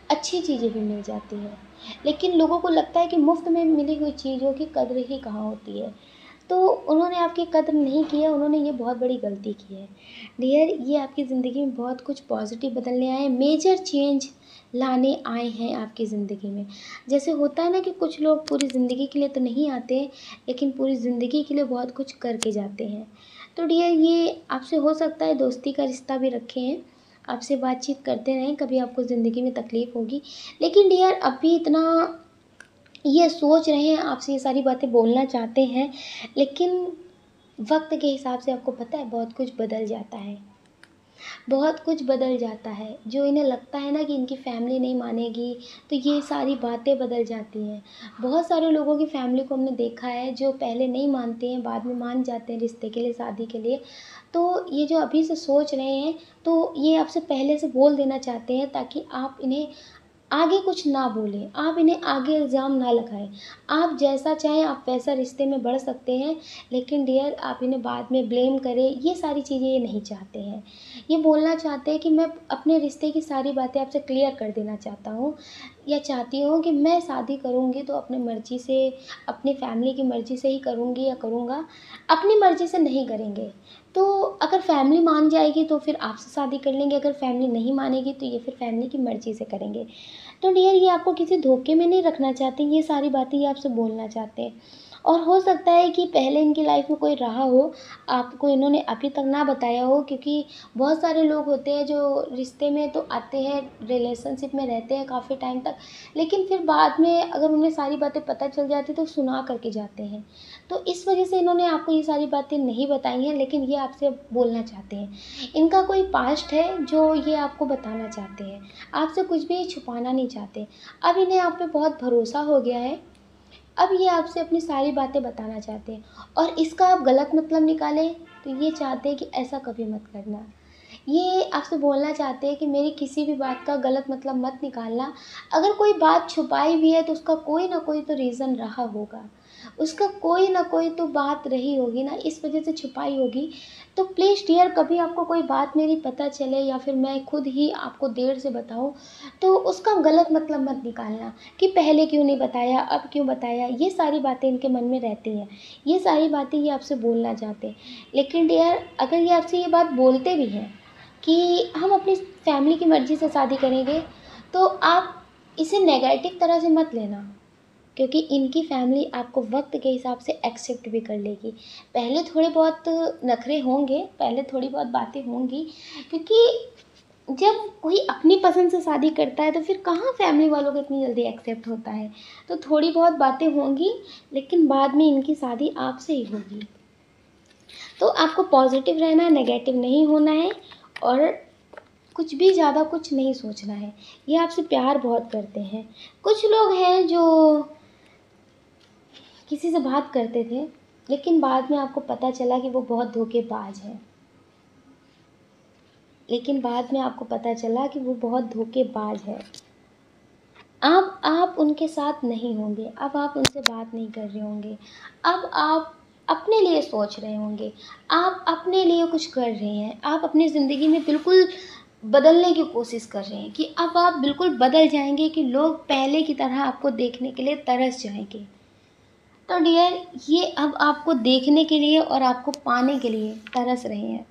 अच्छी चीज़ें भी मिल जाती हैं, लेकिन लोगों को लगता है कि मुफ़्त में मिली हुई चीज़ों की कद्र ही कहाँ होती है। तो उन्होंने आपकी कद्र नहीं की है, उन्होंने ये बहुत बड़ी गलती की है। डियर, ये आपकी ज़िंदगी में बहुत कुछ पॉज़िटिव बदलने आए हैं, मेजर चेंज लाने आए हैं आपकी ज़िंदगी में। जैसे होता है ना कि कुछ लोग पूरी ज़िंदगी के लिए तो नहीं आते, लेकिन पूरी ज़िंदगी के लिए बहुत कुछ करके जाते हैं। तो डियर, ये आपसे हो सकता है दोस्ती का रिश्ता भी रखे हैं, आपसे बातचीत करते रहें, कभी आपको ज़िंदगी में तकलीफ़ होगी। लेकिन डियर, अभी इतना ये सोच रहे हैं, आपसे ये सारी बातें बोलना चाहते हैं, लेकिन वक्त के हिसाब से आपको पता है बहुत कुछ बदल जाता है। बहुत कुछ बदल जाता है। जो इन्हें लगता है ना कि इनकी फैमिली नहीं मानेगी, तो ये सारी बातें बदल जाती हैं। बहुत सारे लोगों की फैमिली को हमने देखा है जो पहले नहीं मानते हैं, बाद में मान जाते हैं रिश्ते के लिए, शादी के लिए। तो ये जो अभी से सोच रहे हैं, तो ये आपसे पहले से बोल देना चाहते हैं ताकि आप इन्हें आगे कुछ ना बोलें, आप इन्हें आगे इल्ज़ाम ना लगाएँ। आप जैसा चाहें आप वैसा रिश्ते में बढ़ सकते हैं, लेकिन डियर आप इन्हें बाद में ब्लेम करें, ये सारी चीज़ें ये नहीं चाहते हैं। ये बोलना चाहते हैं कि मैं अपने रिश्ते की सारी बातें आपसे क्लियर कर देना चाहता हूँ या चाहती हूँ कि मैं शादी करूँगी तो अपनी मर्ज़ी से, अपनी फैमिली की मर्ज़ी से ही करूँगी या करूँगा, अपनी मर्ज़ी से नहीं करेंगे। तो अगर फैमिली मान जाएगी तो फिर आपसे शादी कर लेंगे, अगर फैमिली नहीं मानेगी तो ये फिर फैमिली की मर्ज़ी से करेंगे। तो डियर ये आपको किसी धोखे में नहीं रखना चाहते, ये सारी बातें ये आपसे बोलना चाहते हैं। और हो सकता है कि पहले इनकी लाइफ में कोई रहा हो, आपको इन्होंने अभी तक ना बताया हो, क्योंकि बहुत सारे लोग होते हैं जो रिश्ते में तो आते हैं, रिलेशनशिप में रहते हैं काफ़ी टाइम तक, लेकिन फिर बाद में अगर उन्हें सारी बातें पता चल जाती तो सुना करके जाते हैं। तो इस वजह से इन्होंने आपको ये सारी बातें नहीं बताई हैं, लेकिन ये आपसे बोलना चाहते हैं। इनका कोई पास्ट है जो ये आपको बताना चाहते हैं, आपसे कुछ भी छुपाना नहीं चाहते। अब इन्हें आप पे बहुत भरोसा हो गया है, अब ये आपसे अपनी सारी बातें बताना चाहते हैं और इसका आप गलत मतलब निकालें तो ये चाहते हैं कि ऐसा कभी मत करना। ये आपसे बोलना चाहते हैं कि मेरी किसी भी बात का गलत मतलब मत निकालना। अगर कोई बात छुपाई भी है तो उसका कोई ना कोई तो रीज़न रहा होगा। उसका कोई ना कोई तो बात रही होगी ना, इस वज़ह से छुपाई होगी। तो प्लीज़ डियर कभी आपको कोई बात मेरी पता चले या फिर मैं खुद ही आपको देर से बताऊँ, तो उसका गलत मतलब मत निकालना कि पहले क्यों नहीं बताया, अब क्यों बताया। ये सारी बातें इनके मन में रहती हैं। ये सारी बातें ये आपसे बोलना चाहते हैं। लेकिन डियर अगर ये आपसे ये बात बोलते भी हैं कि हम अपनी फैमिली की मर्ज़ी से शादी करेंगे, तो आप इसे नेगेटिव तरह से मत लेना, क्योंकि इनकी फैमिली आपको वक्त के हिसाब से एक्सेप्ट भी कर लेगी। पहले थोड़े बहुत नखरे होंगे, पहले थोड़ी बहुत बातें होंगी, क्योंकि जब कोई अपनी पसंद से शादी करता है तो फिर कहाँ फैमिली वालों को इतनी जल्दी एक्सेप्ट होता है। तो थोड़ी बहुत बातें होंगी, लेकिन बाद में इनकी शादी आपसे ही होगी। तो आपको पॉजिटिव रहना है, नेगेटिव नहीं होना है और कुछ भी ज़्यादा कुछ नहीं सोचना है। ये आपसे प्यार बहुत करते हैं। कुछ लोग हैं जो किसी से बात करते थे, लेकिन बाद में आपको पता चला कि वो बहुत धोखेबाज है। लेकिन बाद में आपको पता चला कि वो बहुत धोखेबाज है। अब आप उनके साथ नहीं होंगे, अब आप उनसे बात नहीं कर रहे होंगे, अब आप अपने लिए सोच रहे होंगे, आप अपने लिए कुछ कर रहे हैं, आप अपनी ज़िंदगी में बिल्कुल बदलने की कोशिश कर रहे हैं कि अब आप बिल्कुल बदल जाएंगे कि लोग पहले की तरह आपको देखने के लिए तरस जाएंगे। तो डियर ये अब आपको देखने के लिए और आपको पाने के लिए तरस रहे हैं।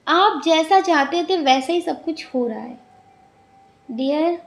आप जैसा चाहते थे वैसे ही सब कुछ हो रहा है। डियर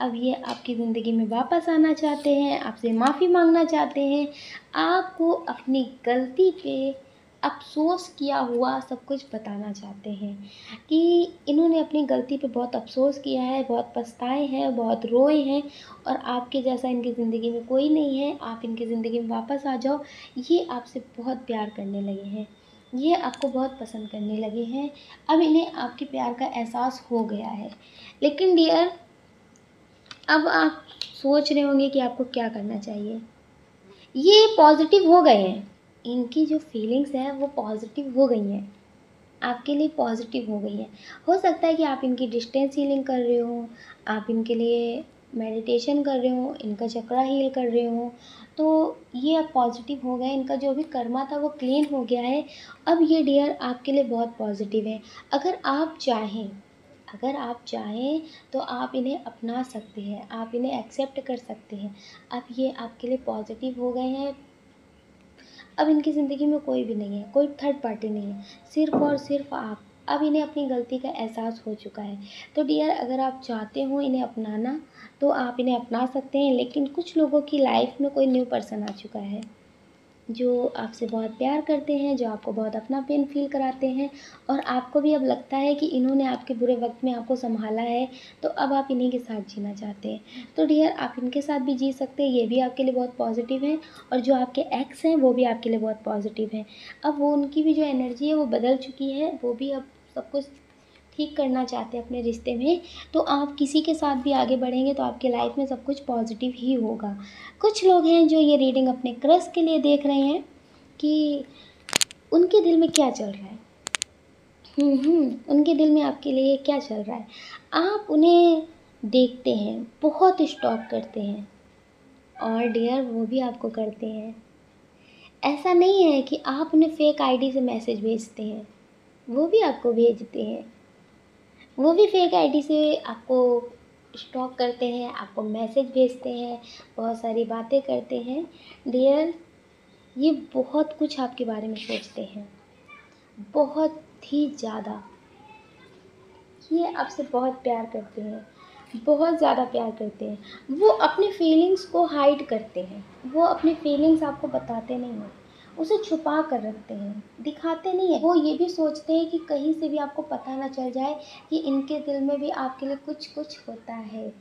अब ये आपकी ज़िंदगी में वापस आना चाहते हैं, आपसे माफ़ी मांगना चाहते हैं, आपको अपनी गलती पे अफ़सोस किया हुआ सब कुछ बताना चाहते हैं कि इन्होंने अपनी गलती पे बहुत अफ़सोस किया है, बहुत पछताए हैं, बहुत रोए हैं और आपके जैसा इनकी ज़िंदगी में कोई नहीं है। आप इनकी ज़िंदगी में वापस आ जाओ। ये आपसे बहुत प्यार करने लगे हैं, ये आपको बहुत पसंद करने लगे हैं। अब इन्हें आपके प्यार का एहसास हो गया है। लेकिन डियर अब आप सोच रहे होंगे कि आपको क्या करना चाहिए। ये पॉज़िटिव हो गए हैं, इनकी जो फीलिंग्स हैं वो पॉज़िटिव हो गई हैं, आपके लिए पॉज़िटिव हो गई हैं। हो सकता है कि आप इनकी डिस्टेंस हीलिंग कर रहे हो, आप इनके लिए मेडिटेशन कर रहे हो, इनका चक्रा हील कर रहे हो, तो ये अब पॉज़िटिव हो गए, इनका जो भी कर्मा था वो क्लीन हो गया है। अब ये डियर आपके लिए बहुत पॉज़िटिव है। अगर आप चाहें तो आप इन्हें अपना सकते हैं, आप इन्हें एक्सेप्ट कर सकते हैं। अब ये आपके लिए पॉज़िटिव हो गए हैं। अब इनकी ज़िंदगी में कोई भी नहीं है, कोई थर्ड पार्टी नहीं है, सिर्फ़ और सिर्फ़ आप। अब इन्हें अपनी गलती का एहसास हो चुका है। तो डियर अगर आप चाहते हो इन्हें अपनाना तो आप इन्हें अपना सकते हैं, लेकिन कुछ लोगों की लाइफ़ में कोई न्यू पर्सन आ चुका है जो आपसे बहुत प्यार करते हैं, जो आपको बहुत अपनापन फ़ील कराते हैं और आपको भी अब लगता है कि इन्होंने आपके बुरे वक़्त में आपको सँभाला है, तो अब आप इन्हीं के साथ जीना चाहते हैं। तो डियर आप इनके साथ भी जी सकते हैं, ये भी आपके लिए बहुत पॉज़िटिव हैं और जो आपके एक्स हैं, वो भी आपके लिए बहुत पॉज़िटिव हैं। अब वो उनकी भी जो एनर्जी है वो बदल चुकी है, वो भी अब सब कुछ ठीक करना चाहते हैं अपने रिश्ते में, तो आप किसी के साथ भी आगे बढ़ेंगे तो आपके लाइफ में सब कुछ पॉजिटिव ही होगा। कुछ लोग हैं जो ये रीडिंग अपने क्रश के लिए देख रहे हैं कि उनके दिल में क्या चल रहा है। उनके दिल में आपके लिए क्या चल रहा है। आप उन्हें देखते हैं, बहुत स्टॉक करते हैं, और डियर वो भी आपको करते हैं। ऐसा नहीं है कि आप उन्हें फेक आईडी से मैसेज भेजते हैं, वो भी आपको भेजते हैं। वो भी फेक आईडी से आपको स्टॉक करते हैं, आपको मैसेज भेजते हैं, बहुत सारी बातें करते हैं। डियर ये बहुत कुछ आपके बारे में सोचते हैं, बहुत ही ज़्यादा। ये आपसे बहुत प्यार करते हैं, बहुत ज़्यादा प्यार करते हैं। वो अपनी फीलिंग्स को हाइड करते हैं, वो अपनी फीलिंग्स आपको बताते नहीं हैं, उसे छुपा कर रखते हैं, दिखाते नहीं हैं। वो ये भी सोचते हैं कि कहीं से भी आपको पता ना चल जाए कि इनके दिल में भी आपके लिए कुछ कुछ होता है।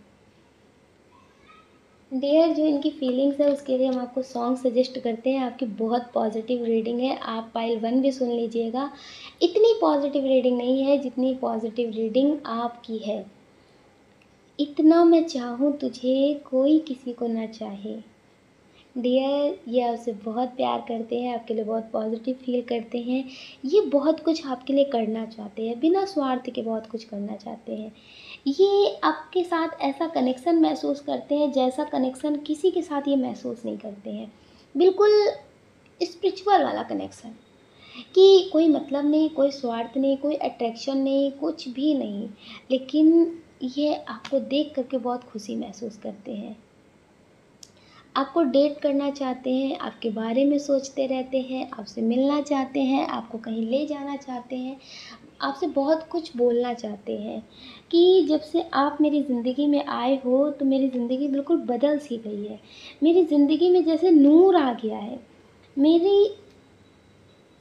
डियर जो इनकी फीलिंग्स है उसके लिए हम आपको सॉन्ग सजेस्ट करते हैं। आपकी बहुत पॉजिटिव रीडिंग है, आप पाइल 1 भी सुन लीजिएगा। इतनी पॉजिटिव रीडिंग नहीं है जितनी पॉजिटिव रीडिंग आपकी है। इतना मैं चाहूँ तुझे कोई किसी को ना चाहे। डियर ये आपसे बहुत प्यार करते हैं, आपके लिए बहुत पॉजिटिव फील करते हैं। ये बहुत कुछ आपके लिए करना चाहते हैं, बिना स्वार्थ के बहुत कुछ करना चाहते हैं। ये आपके साथ ऐसा कनेक्शन महसूस करते हैं जैसा कनेक्शन किसी के साथ ये महसूस नहीं करते हैं। बिल्कुल स्पिरिचुअल वाला कनेक्शन, कि कोई मतलब नहीं, कोई स्वार्थ नहीं, कोई अट्रैक्शन नहीं, कुछ भी नहीं। लेकिन ये आपको देख कर के बहुत खुशी महसूस करते हैं। आपको डेट करना चाहते हैं, आपके बारे में सोचते रहते हैं, आपसे मिलना चाहते हैं, आपको कहीं ले जाना चाहते हैं, आपसे बहुत कुछ बोलना चाहते हैं कि जब से आप मेरी ज़िंदगी में आए हो तो मेरी ज़िंदगी बिल्कुल बदल सी गई है। मेरी ज़िंदगी में जैसे नूर आ गया है। मेरी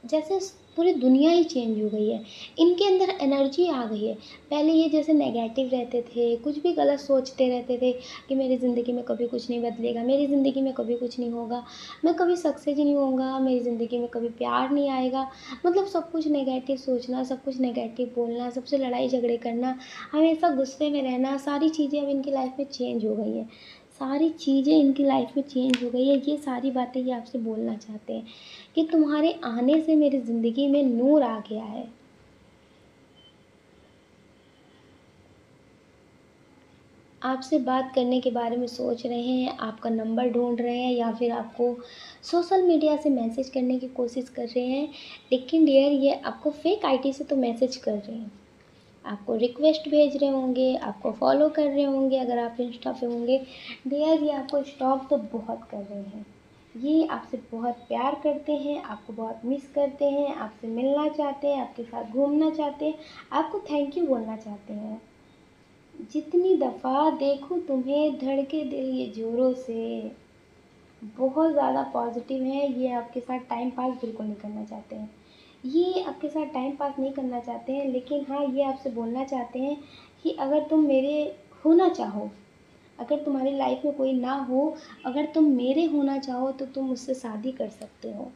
जैसे पूरी दुनिया ही चेंज हो गई है। इनके अंदर एनर्जी आ गई है। पहले ये जैसे नेगेटिव रहते थे, कुछ भी गलत सोचते रहते थे कि मेरी ज़िंदगी में कभी कुछ नहीं बदलेगा, मेरी ज़िंदगी में कभी कुछ नहीं होगा, मैं कभी सक्सेस नहीं होऊँगा, मेरी ज़िंदगी में कभी प्यार नहीं आएगा। मतलब सब कुछ नेगेटिव सोचना, सब कुछ नेगेटिव बोलना, सबसे लड़ाई झगड़े करना, हमेशा गुस्से में रहना, सारी चीज़ें अब इनकी लाइफ में चेंज हो गई हैं। सारी चीज़ें इनकी लाइफ में चेंज हो गई है। ये सारी बातें ये आपसे बोलना चाहते हैं कि तुम्हारे आने से मेरी ज़िंदगी में नूर आ गया है। आपसे बात करने के बारे में सोच रहे हैं, आपका नंबर ढूंढ रहे हैं, या फिर आपको सोशल मीडिया से मैसेज करने की कोशिश कर रहे हैं। लेकिन डियर ये आपको फेक आईडी से तो मैसेज कर रहे हैं, आपको रिक्वेस्ट भेज रहे होंगे, आपको फॉलो कर रहे होंगे अगर आप इंस्टा पे होंगे। डियर ये आपको स्टॉक तो बहुत कर रहे हैं। ये आपसे बहुत प्यार करते हैं, आपको बहुत मिस करते हैं, आपसे मिलना चाहते हैं, आपके साथ घूमना चाहते हैं, आपको थैंक यू बोलना चाहते हैं। जितनी दफ़ा देखूं तुम्हें धड़के दिल ये ज़ोरों से। बहुत ज़्यादा पॉजिटिव है। ये आपके साथ टाइम पास बिल्कुल नहीं करना चाहते हैं। ये आपके साथ टाइम पास नहीं करना चाहते हैं, लेकिन हाँ ये आपसे बोलना चाहते हैं कि अगर तुम मेरे होना चाहो, अगर तुम्हारी लाइफ में कोई ना हो, अगर तुम मेरे होना चाहो तो तुम मुझसे शादी कर सकते हो।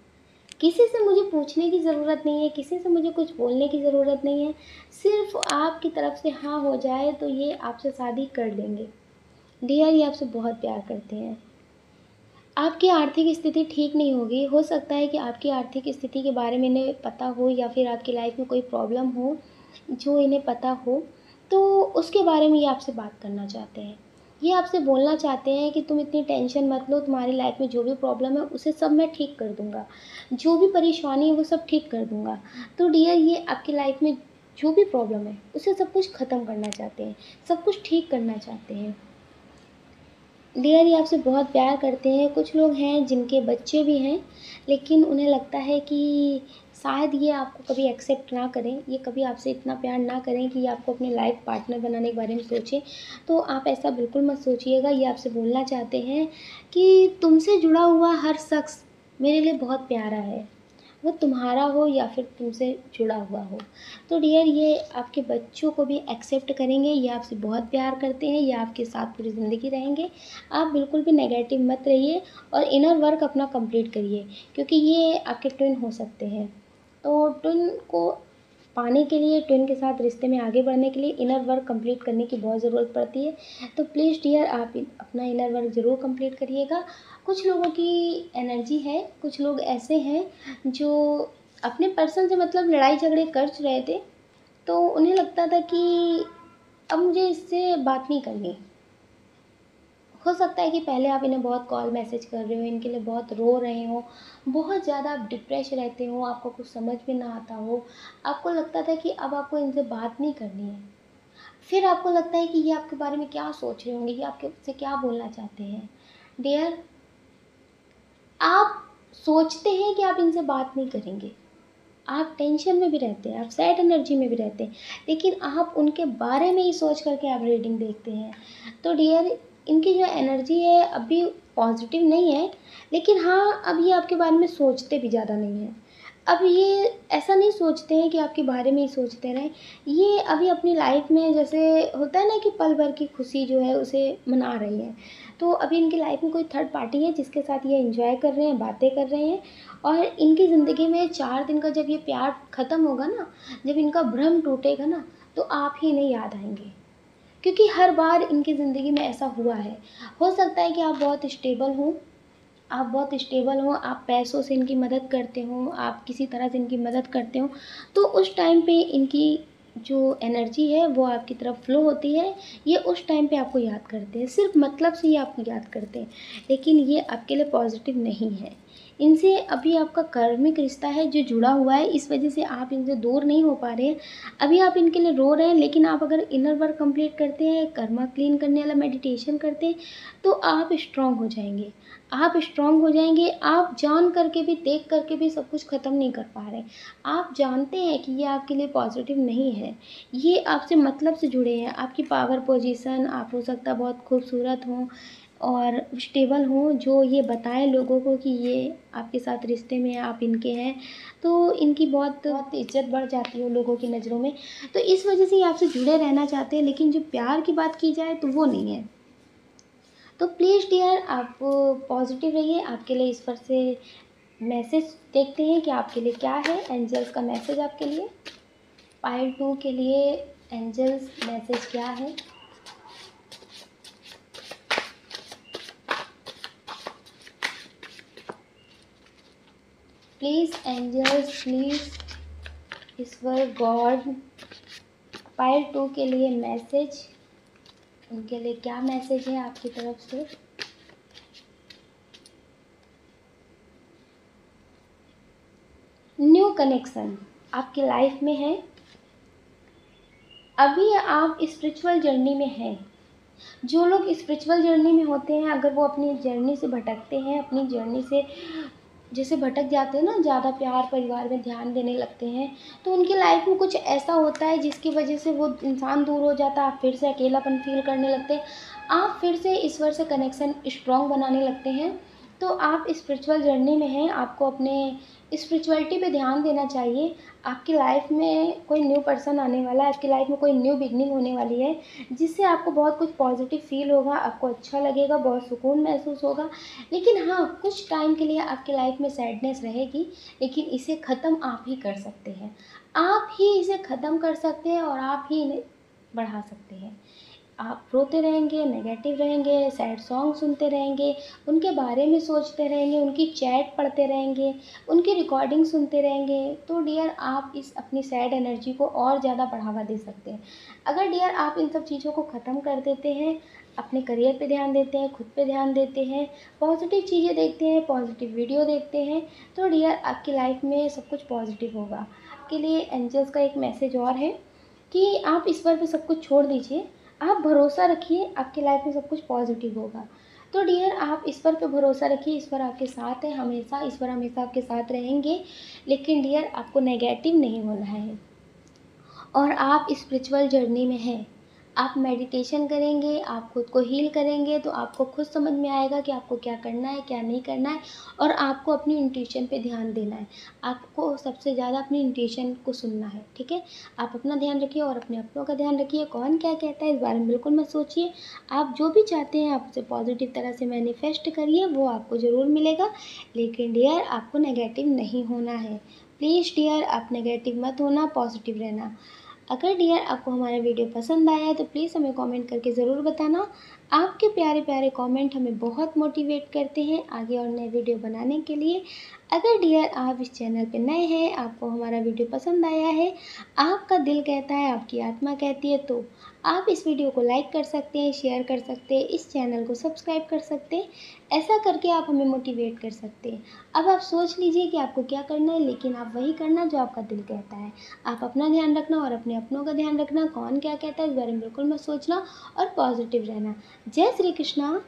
किसी से मुझे पूछने की ज़रूरत नहीं है, किसी से मुझे कुछ बोलने की ज़रूरत नहीं है। सिर्फ आपकी तरफ से हाँ हो जाए तो ये आपसे शादी कर लेंगे। डियर ये आपसे बहुत प्यार करते हैं। आपकी आर्थिक स्थिति ठीक नहीं होगी, हो सकता है कि आपकी आर्थिक स्थिति के बारे में इन्हें पता हो, या फिर आपकी लाइफ में कोई प्रॉब्लम हो जो इन्हें पता हो, तो उसके बारे में ये आपसे बात करना चाहते हैं। ये आपसे बोलना चाहते हैं कि तुम इतनी टेंशन मत लो, तुम्हारी लाइफ में जो भी प्रॉब्लम है उसे सब मैं ठीक कर दूँगा, जो भी परेशानी है वो सब ठीक कर दूँगा। तो डियर ये आपकी लाइफ में जो भी प्रॉब्लम है उसे सब कुछ ख़त्म करना चाहते हैं, सब कुछ ठीक करना चाहते हैं। डियर ये आपसे बहुत प्यार करते हैं। कुछ लोग हैं जिनके बच्चे भी हैं, लेकिन उन्हें लगता है कि शायद ये आपको कभी एक्सेप्ट ना करें, ये कभी आपसे इतना प्यार ना करें कि ये आपको अपने लाइफ पार्टनर बनाने के बारे में सोचें। तो आप ऐसा बिल्कुल मत सोचिएगा। ये आपसे बोलना चाहते हैं कि तुमसे जुड़ा हुआ हर शख्स मेरे लिए बहुत प्यारा है, वो तुम्हारा हो या फिर तुमसे जुड़ा हुआ हो। तो डियर ये आपके बच्चों को भी एक्सेप्ट करेंगे, ये आपसे बहुत प्यार करते हैं, ये आपके साथ पूरी ज़िंदगी रहेंगे। आप बिल्कुल भी नेगेटिव मत रहिए और इनर वर्क अपना कंप्लीट करिए, क्योंकि ये आपके ट्विन हो सकते हैं। तो ट्विन को पाने के लिए, ट्विन के साथ रिश्ते में आगे बढ़ने के लिए इनर वर्क कंप्लीट करने की बहुत ज़रूरत पड़ती है। तो प्लीज़ डियर, आप अपना इनर वर्क ज़रूर कंप्लीट करिएगा। कुछ लोगों की एनर्जी है, कुछ लोग ऐसे हैं जो अपने पर्सन से मतलब लड़ाई झगड़े कर रहे थे, तो उन्हें लगता था कि अब मुझे इससे बात नहीं करनी। हो सकता है कि पहले आप इन्हें बहुत कॉल मैसेज कर रहे हो, इनके लिए बहुत रो रहे हो, बहुत ज़्यादा आप डिप्रेस रहते हो, आपको कुछ समझ में ना आता हो, आपको लगता था कि अब आपको इनसे बात नहीं करनी है। फिर आपको लगता है कि ये आपके बारे में क्या सोच रहे होंगे, ये आपके से क्या बोलना चाहते हैं। डियर, आप सोचते हैं कि आप इनसे बात नहीं करेंगे, आप टेंशन में भी रहते हैं, आप सैड एनर्जी में भी रहते हैं, लेकिन आप उनके बारे में ही सोच करके आप रीडिंग देखते हैं। तो डियर, इनकी जो एनर्जी है अभी पॉजिटिव नहीं है, लेकिन हाँ, अब ये आपके बारे में सोचते भी ज़्यादा नहीं हैं। अब ये ऐसा नहीं सोचते हैं कि आपके बारे में ही सोचते रहें। ये अभी अपनी लाइफ में, जैसे होता है ना कि पल भर की खुशी जो है उसे मना रही हैं। तो अभी इनकी लाइफ में कोई थर्ड पार्टी है जिसके साथ ये एंजॉय कर रहे हैं, बातें कर रहे हैं, और इनकी ज़िंदगी में 4 दिन का जब ये प्यार ख़त्म होगा ना, जब इनका भ्रम टूटेगा ना, तो आप ही इन्हें याद आएंगे। क्योंकि हर बार इनकी ज़िंदगी में ऐसा हुआ है। हो सकता है कि आप बहुत स्टेबल हों, आप पैसों से इनकी मदद करते हो, आप किसी तरह से इनकी मदद करते हो, तो उस टाइम पे इनकी जो एनर्जी है वो आपकी तरफ फ्लो होती है। ये उस टाइम पे आपको याद करते हैं, सिर्फ मतलब से ही आपको याद करते हैं, लेकिन ये आपके लिए पॉजिटिव नहीं है। इनसे अभी आपका कार्मिक रिश्ता है जो जुड़ा हुआ है, इस वजह से आप इनसे दूर नहीं हो पा रहे हैं। अभी आप इनके लिए रो रहे हैं, लेकिन आप अगर इनर वर्क कंप्लीट करते हैं, कर्मा क्लीन करने वाला मेडिटेशन करते हैं, तो आप स्ट्रांग हो जाएंगे। आप जान करके भी, देख करके भी सब कुछ ख़त्म नहीं कर पा रहे। आप जानते हैं कि ये आपके लिए पॉजिटिव नहीं है, ये आपसे मतलब से जुड़े हैं। आपकी पावर पोजीशन, आप हो सकता है बहुत खूबसूरत हों और स्टेबल हों, जो ये बताएं लोगों को कि ये आपके साथ रिश्ते में हैं, आप इनके हैं, तो इनकी बहुत बहुत इज्जत बढ़ जाती है लोगों की नज़रों में। तो इस वजह से ये आपसे जुड़े रहना चाहते हैं, लेकिन जो प्यार की बात की जाए तो वो नहीं है। तो प्लीज़ डियर, आप पॉजिटिव रहिए। आपके लिए ईश्वर से मैसेज देखते हैं कि आपके लिए क्या है, एंजल्स का मैसेज आपके लिए। पाइल 2 के लिए एंजल्स मैसेज क्या है। प्लीज़ एंजल्स, प्लीज़ ईश्वर, गॉड, पाइल 2 के लिए मैसेज, उनके लिए क्या मैसेज है आपकी तरफ से। न्यू कनेक्शन आपकी लाइफ में है। अभी आप स्पिरिचुअल जर्नी में हैं। जो लोग स्पिरिचुअल जर्नी में होते हैं, अगर वो अपनी जर्नी से भटकते हैं, अपनी जर्नी से जैसे भटक जाते हैं ना, ज़्यादा प्यार परिवार में ध्यान देने लगते हैं, तो उनकी लाइफ में कुछ ऐसा होता है जिसकी वजह से वो इंसान दूर हो जाता है। आप फिर से अकेलापन फील करने लगते हैं, आप फिर से ईश्वर से कनेक्शन स्ट्रॉन्ग बनाने लगते हैं। तो आप स्पिरिचुअल जर्नी में हैं, आपको अपने स्पिरिचुअलिटी पे ध्यान देना चाहिए। आपकी लाइफ में कोई न्यू पर्सन आने वाला है, आपकी लाइफ में कोई न्यू बिगनिंग होने वाली है, जिससे आपको बहुत कुछ पॉजिटिव फील होगा, आपको अच्छा लगेगा, बहुत सुकून महसूस होगा। लेकिन हाँ, कुछ टाइम के लिए आपकी लाइफ में सैडनेस रहेगी, लेकिन इसे ख़त्म आप ही कर सकते हैं। आप ही इसे ख़त्म कर सकते हैं और आप ही इन्हें बढ़ा सकते हैं। आप रोते रहेंगे, नेगेटिव रहेंगे, सैड सॉन्ग सुनते रहेंगे, उनके बारे में सोचते रहेंगे, उनकी चैट पढ़ते रहेंगे, उनकी रिकॉर्डिंग सुनते रहेंगे, तो डियर आप इस अपनी सैड एनर्जी को और ज़्यादा बढ़ावा दे सकते हैं। अगर डियर आप इन सब चीज़ों को ख़त्म कर देते हैं, अपने करियर पे ध्यान देते हैं, खुद पे ध्यान देते हैं, पॉजिटिव चीज़ें देखते हैं, पॉजिटिव वीडियो देखते हैं, तो डियर आपकी लाइफ में सब कुछ पॉजिटिव होगा। आपके लिए एंजल्स का एक मैसेज और है कि आप ईश्वर पे सब कुछ छोड़ दीजिए, आप भरोसा रखिए, आपकी लाइफ में सब कुछ पॉजिटिव होगा। तो डियर आप ईश्वर पे भरोसा रखिए, ईश्वर आपके साथ है हमेशा, ईश्वर हमेशा आपके साथ रहेंगे। लेकिन डियर आपको नेगेटिव नहीं होना है, और आप स्पिरिचुअल जर्नी में हैं। आप मेडिटेशन करेंगे, आप खुद को हील करेंगे, तो आपको खुद समझ में आएगा कि आपको क्या करना है, क्या नहीं करना है, और आपको अपनी इंट्यूशन पे ध्यान देना है। आपको सबसे ज़्यादा अपनी इंट्यूशन को सुनना है, ठीक है। आप अपना ध्यान रखिए और अपने अपनों का ध्यान रखिए। कौन क्या कहता है इस बारे में बिल्कुल मत सोचिए। आप जो भी चाहते हैं आप उसे पॉजिटिव तरह से मैनिफेस्ट करिए, वो आपको ज़रूर मिलेगा। लेकिन डियर आपको नेगेटिव नहीं होना है, प्लीज़ डियर आप नेगेटिव मत होना, पॉजिटिव रहना। अगर डियर आपको हमारा वीडियो पसंद आया है तो प्लीज़ हमें कमेंट करके ज़रूर बताना। आपके प्यारे प्यारे कमेंट हमें बहुत मोटिवेट करते हैं आगे और नए वीडियो बनाने के लिए। अगर डियर आप इस चैनल पे नए हैं, आपको हमारा वीडियो पसंद आया है, आपका दिल कहता है, आपकी आत्मा कहती है, तो आप इस वीडियो को लाइक कर सकते हैं, शेयर कर सकते हैं, इस चैनल को सब्सक्राइब कर सकते हैं। ऐसा करके आप हमें मोटिवेट कर सकते हैं। अब आप सोच लीजिए कि आपको क्या करना है, लेकिन आप वही करना जो आपका दिल कहता है। आप अपना ध्यान रखना और अपने अपनों का ध्यान रखना। कौन क्या कहता है इस बारे में बिल्कुल मत सोचना और पॉजिटिव रहना। जय श्री कृष्णा।